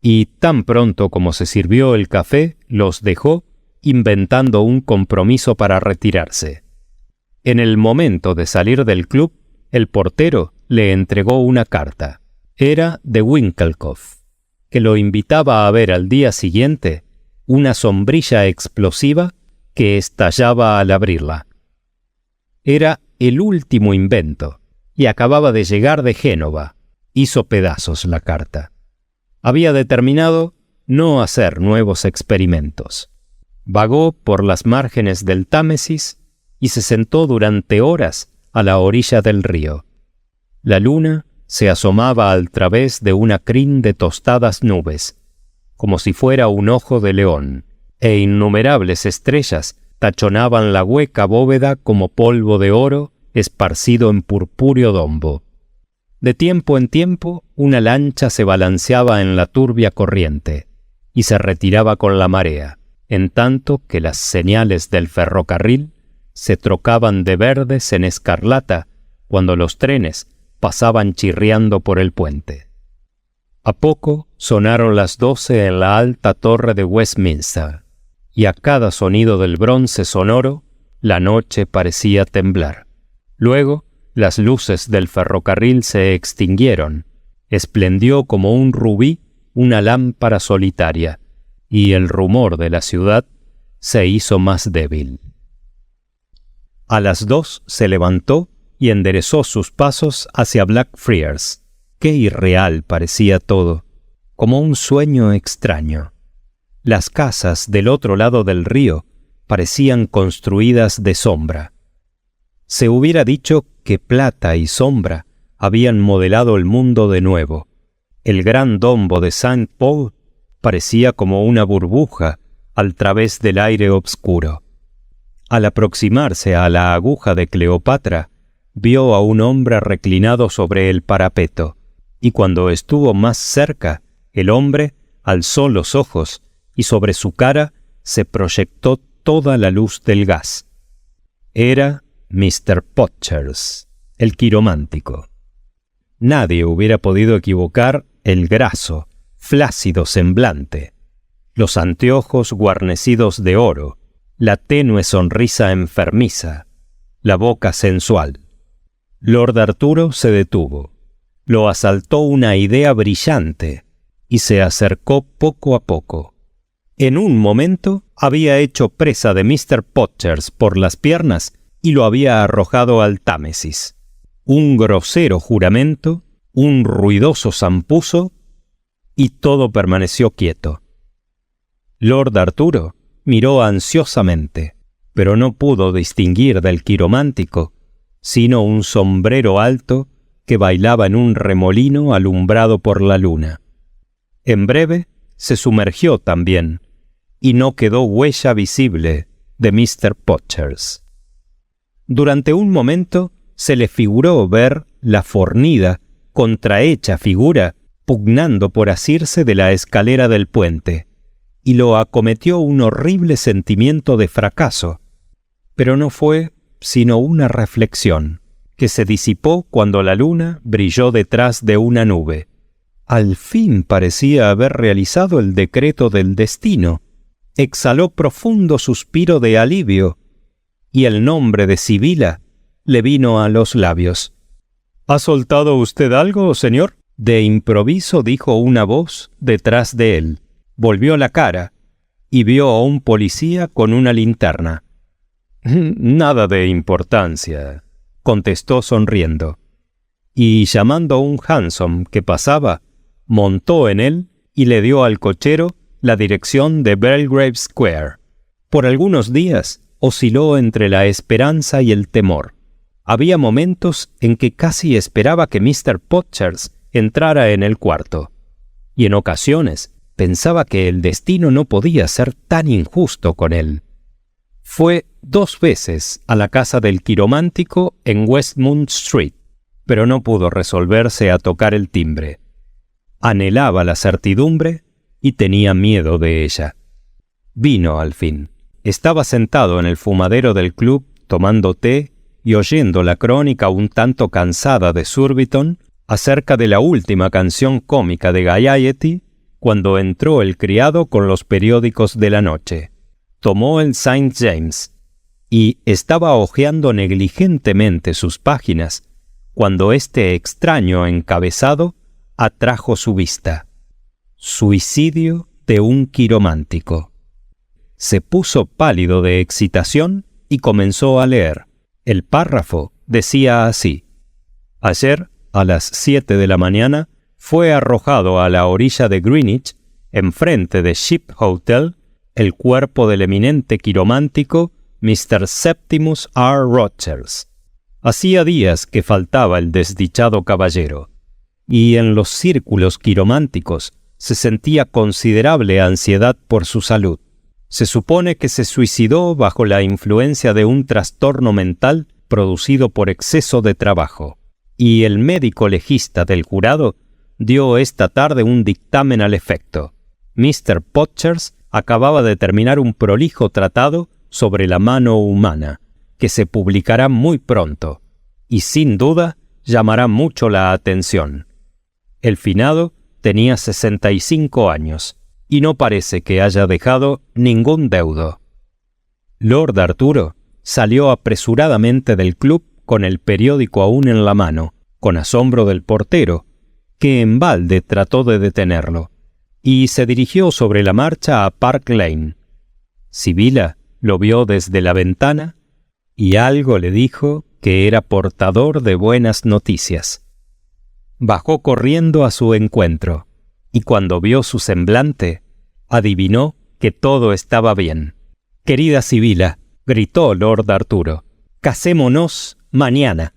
y tan pronto como se sirvió el café, los dejó, inventando un compromiso para retirarse. En el momento de salir del club, el portero le entregó una carta. Era de Winckelkopf, que lo invitaba a ver al día siguiente una sombrilla explosiva que estallaba al abrirla. Era el último invento, y acababa de llegar de Génova. Hizo pedazos la carta. Había determinado no hacer nuevos experimentos. Vagó por las márgenes del Támesis y se sentó durante horas a la orilla del río. La luna se asomaba al través de una crin de tostadas nubes, como si fuera un ojo de león, e innumerables estrellas tachonaban la hueca bóveda como polvo de oro esparcido en purpúreo dombo. De tiempo en tiempo, una lancha se balanceaba en la turbia corriente y se retiraba con la marea, en tanto que las señales del ferrocarril se trocaban de verdes en escarlata cuando los trenes pasaban chirriando por el puente. A poco sonaron las 12 en la alta torre de Westminster, y a cada sonido del bronce sonoro, la noche parecía temblar. Luego, las luces del ferrocarril se extinguieron, esplendió como un rubí una lámpara solitaria, y el rumor de la ciudad se hizo más débil. A las 2 se levantó y enderezó sus pasos hacia Blackfriars. Qué irreal parecía todo, como un sueño extraño. Las casas del otro lado del río parecían construidas de sombra. Se hubiera dicho que plata y sombra habían modelado el mundo de nuevo. El gran dombo de Saint Paul parecía como una burbuja al través del aire obscuro. Al aproximarse a la aguja de Cleopatra, vio a un hombre reclinado sobre el parapeto, y cuando estuvo más cerca, el hombre alzó los ojos y sobre su cara se proyectó toda la luz del gas. Era Mr. Podgers, el quiromántico. Nadie hubiera podido equivocar el graso, flácido semblante, los anteojos guarnecidos de oro, la tenue sonrisa enfermiza, la boca sensual. Lord Arturo se detuvo. Lo asaltó una idea brillante y se acercó poco a poco. En un momento había hecho presa de Mr. Podgers por las piernas y lo había arrojado al Támesis. Un grosero juramento, un ruidoso zampuzo, y todo permaneció quieto. Lord Arturo miró ansiosamente, pero no pudo distinguir del quiromántico sino un sombrero alto que bailaba en un remolino alumbrado por la luna. En breve se sumergió también, y no quedó huella visible de Mr. Podgers. Durante un momento se le figuró ver la fornida, contrahecha figura pugnando por asirse de la escalera del puente, y lo acometió un horrible sentimiento de fracaso, pero no fue sino una reflexión, que se disipó cuando la luna brilló detrás de una nube. Al fin parecía haber realizado el decreto del destino. Exhaló profundo suspiro de alivio, y el nombre de Sibila le vino a los labios. ¿Ha soltado usted algo, señor? De improviso dijo una voz detrás de él. Volvió la cara y vio a un policía con una linterna. «Nada de importancia», contestó sonriendo. Y llamando a un hansom que pasaba, montó en él y le dio al cochero la dirección de Belgrave Square. Por algunos días osciló entre la esperanza y el temor. Había momentos en que casi esperaba que Mr. Podgers entrara en el cuarto, y en ocasiones pensaba que el destino no podía ser tan injusto con él. Fue 2 veces a la casa del quiromántico en Westmount Street, pero no pudo resolverse a tocar el timbre. Anhelaba la certidumbre y tenía miedo de ella. Vino al fin. Estaba sentado en el fumadero del club tomando té y oyendo la crónica un tanto cansada de Surbiton acerca de la última canción cómica de Gaiety, cuando entró el criado con los periódicos de la noche. Tomó el St. James y estaba hojeando negligentemente sus páginas cuando este extraño encabezado atrajo su vista. Suicidio de un quiromántico. Se puso pálido de excitación y comenzó a leer. El párrafo decía así: ayer, a las 7 de la mañana, fue arrojado a la orilla de Greenwich, enfrente de Ship Hotel, el cuerpo del eminente quiromántico Mr. Septimus R. Rogers. Hacía días que faltaba el desdichado caballero, y en los círculos quirománticos se sentía considerable ansiedad por su salud. Se supone que se suicidó bajo la influencia de un trastorno mental producido por exceso de trabajo, y el médico legista del jurado dio esta tarde un dictamen al efecto. Mr. Podgers acababa de terminar un prolijo tratado sobre la mano humana, que se publicará muy pronto, y sin duda llamará mucho la atención. El finado tenía 65 años y no parece que haya dejado ningún deudo. Lord Arturo salió apresuradamente del club con el periódico aún en la mano, con asombro del portero, que en balde trató de detenerlo, y se dirigió sobre la marcha a Park Lane. Sibylla lo vio desde la ventana y algo le dijo que era portador de buenas noticias. Bajó corriendo a su encuentro, y cuando vio su semblante, adivinó que todo estaba bien. «Querida Sibylla», gritó Lord Arturo, «casémonos mañana».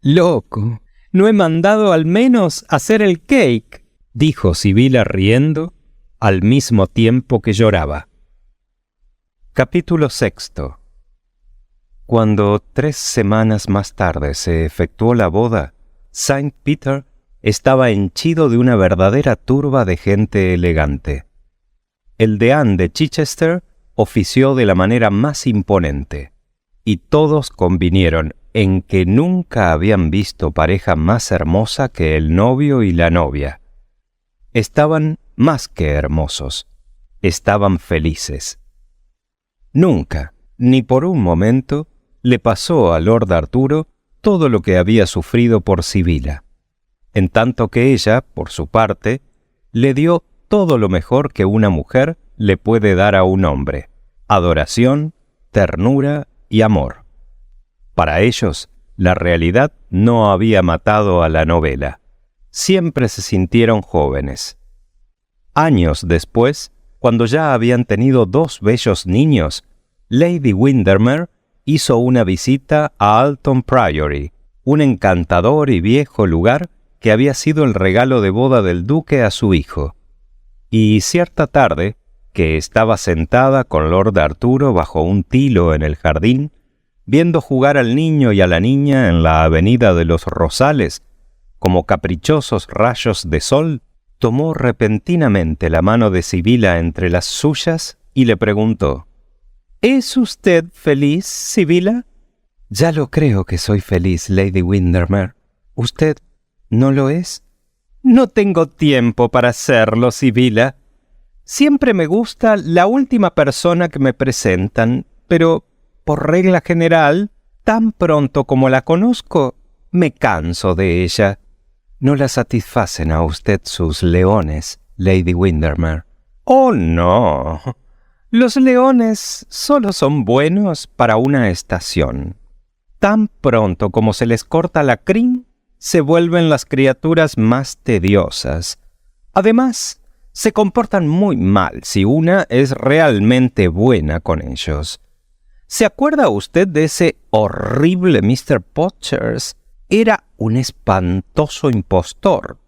«Loco, no he mandado al menos hacer el cake», dijo Sibylla riendo, al mismo tiempo que lloraba. Capítulo 6. Cuando 3 semanas más tarde se efectuó la boda, St. Peter estaba henchido de una verdadera turba de gente elegante. El deán de Chichester ofició de la manera más imponente, y todos convinieron en que nunca habían visto pareja más hermosa que el novio y la novia. Estaban más que hermosos, estaban felices. Nunca, ni por un momento, le pasó a Lord Arturo todo lo que había sufrido por Sibylla, en tanto que ella, por su parte, le dio todo lo mejor que una mujer le puede dar a un hombre: adoración, ternura y amor. Para ellos, la realidad no había matado a la novela. Siempre se sintieron jóvenes. Años después, cuando ya habían tenido 2 bellos niños, Lady Windermere hizo una visita a Alton Priory, un encantador y viejo lugar que había sido el regalo de boda del duque a su hijo. Y cierta tarde, que estaba sentada con Lord Arturo bajo un tilo en el jardín, viendo jugar al niño y a la niña en la avenida de los Rosales, como caprichosos rayos de sol, tomó repentinamente la mano de Sibylla entre las suyas y le preguntó: «¿Es usted feliz, Sibylla?» «Ya lo creo que soy feliz, Lady Windermere. ¿Usted no lo es?» «No tengo tiempo para serlo, Sibylla. Siempre me gusta la última persona que me presentan, pero, por regla general, tan pronto como la conozco, me canso de ella». «No la satisfacen a usted sus leones, Lady Windermere». «Oh, no. Los leones solo son buenos para una estación. Tan pronto como se les corta la crin, se vuelven las criaturas más tediosas. Además, se comportan muy mal si una es realmente buena con ellos. ¿Se acuerda usted de ese horrible Mr. Potchers? Era un espantoso impostor.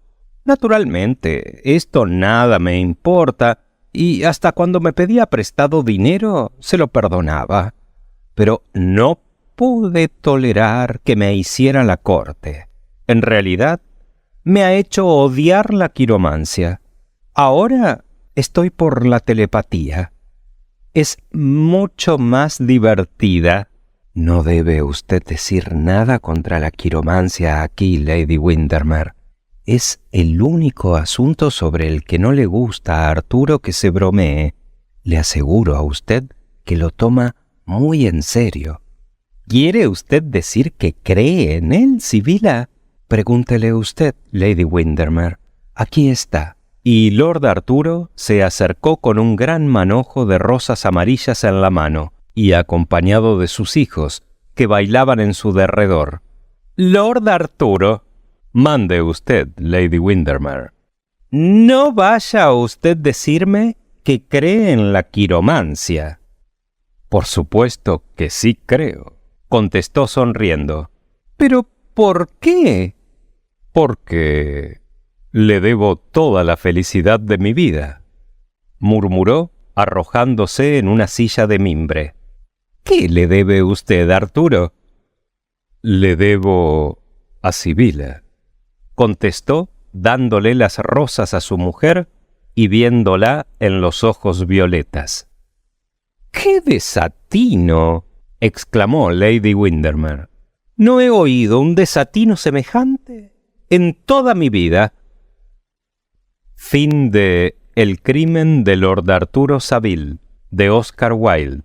Naturalmente, esto nada me importa, y hasta cuando me pedía prestado dinero se lo perdonaba. Pero no pude tolerar que me hiciera la corte. En realidad, me ha hecho odiar la quiromancia. Ahora estoy por la telepatía. Es mucho más divertida». «No debe usted decir nada contra la quiromancia aquí, Lady Windermere. Es el único asunto sobre el que no le gusta a Arturo que se bromee. Le aseguro a usted que lo toma muy en serio». «¿Quiere usted decir que cree en él, Sibylla?» «Pregúntele usted, Lady Windermere. Aquí está». Y Lord Arturo se acercó con un gran manojo de rosas amarillas en la mano, y acompañado de sus hijos, que bailaban en su derredor. «Lord Arturo». «Mande usted, Lady Windermere». «No vaya a usted decirme que cree en la quiromancia». «Por supuesto que sí creo», contestó sonriendo. «¿Pero por qué?» «Porque le debo toda la felicidad de mi vida», murmuró, arrojándose en una silla de mimbre. «¿Qué le debe usted, Arturo?» «Le debo a Sibylla», contestó, dándole las rosas a su mujer y viéndola en los ojos violetas. «¡Qué desatino!», exclamó Lady Windermere. «No he oído un desatino semejante en toda mi vida». Fin de El crimen de Lord Arturo Saville, de Oscar Wilde.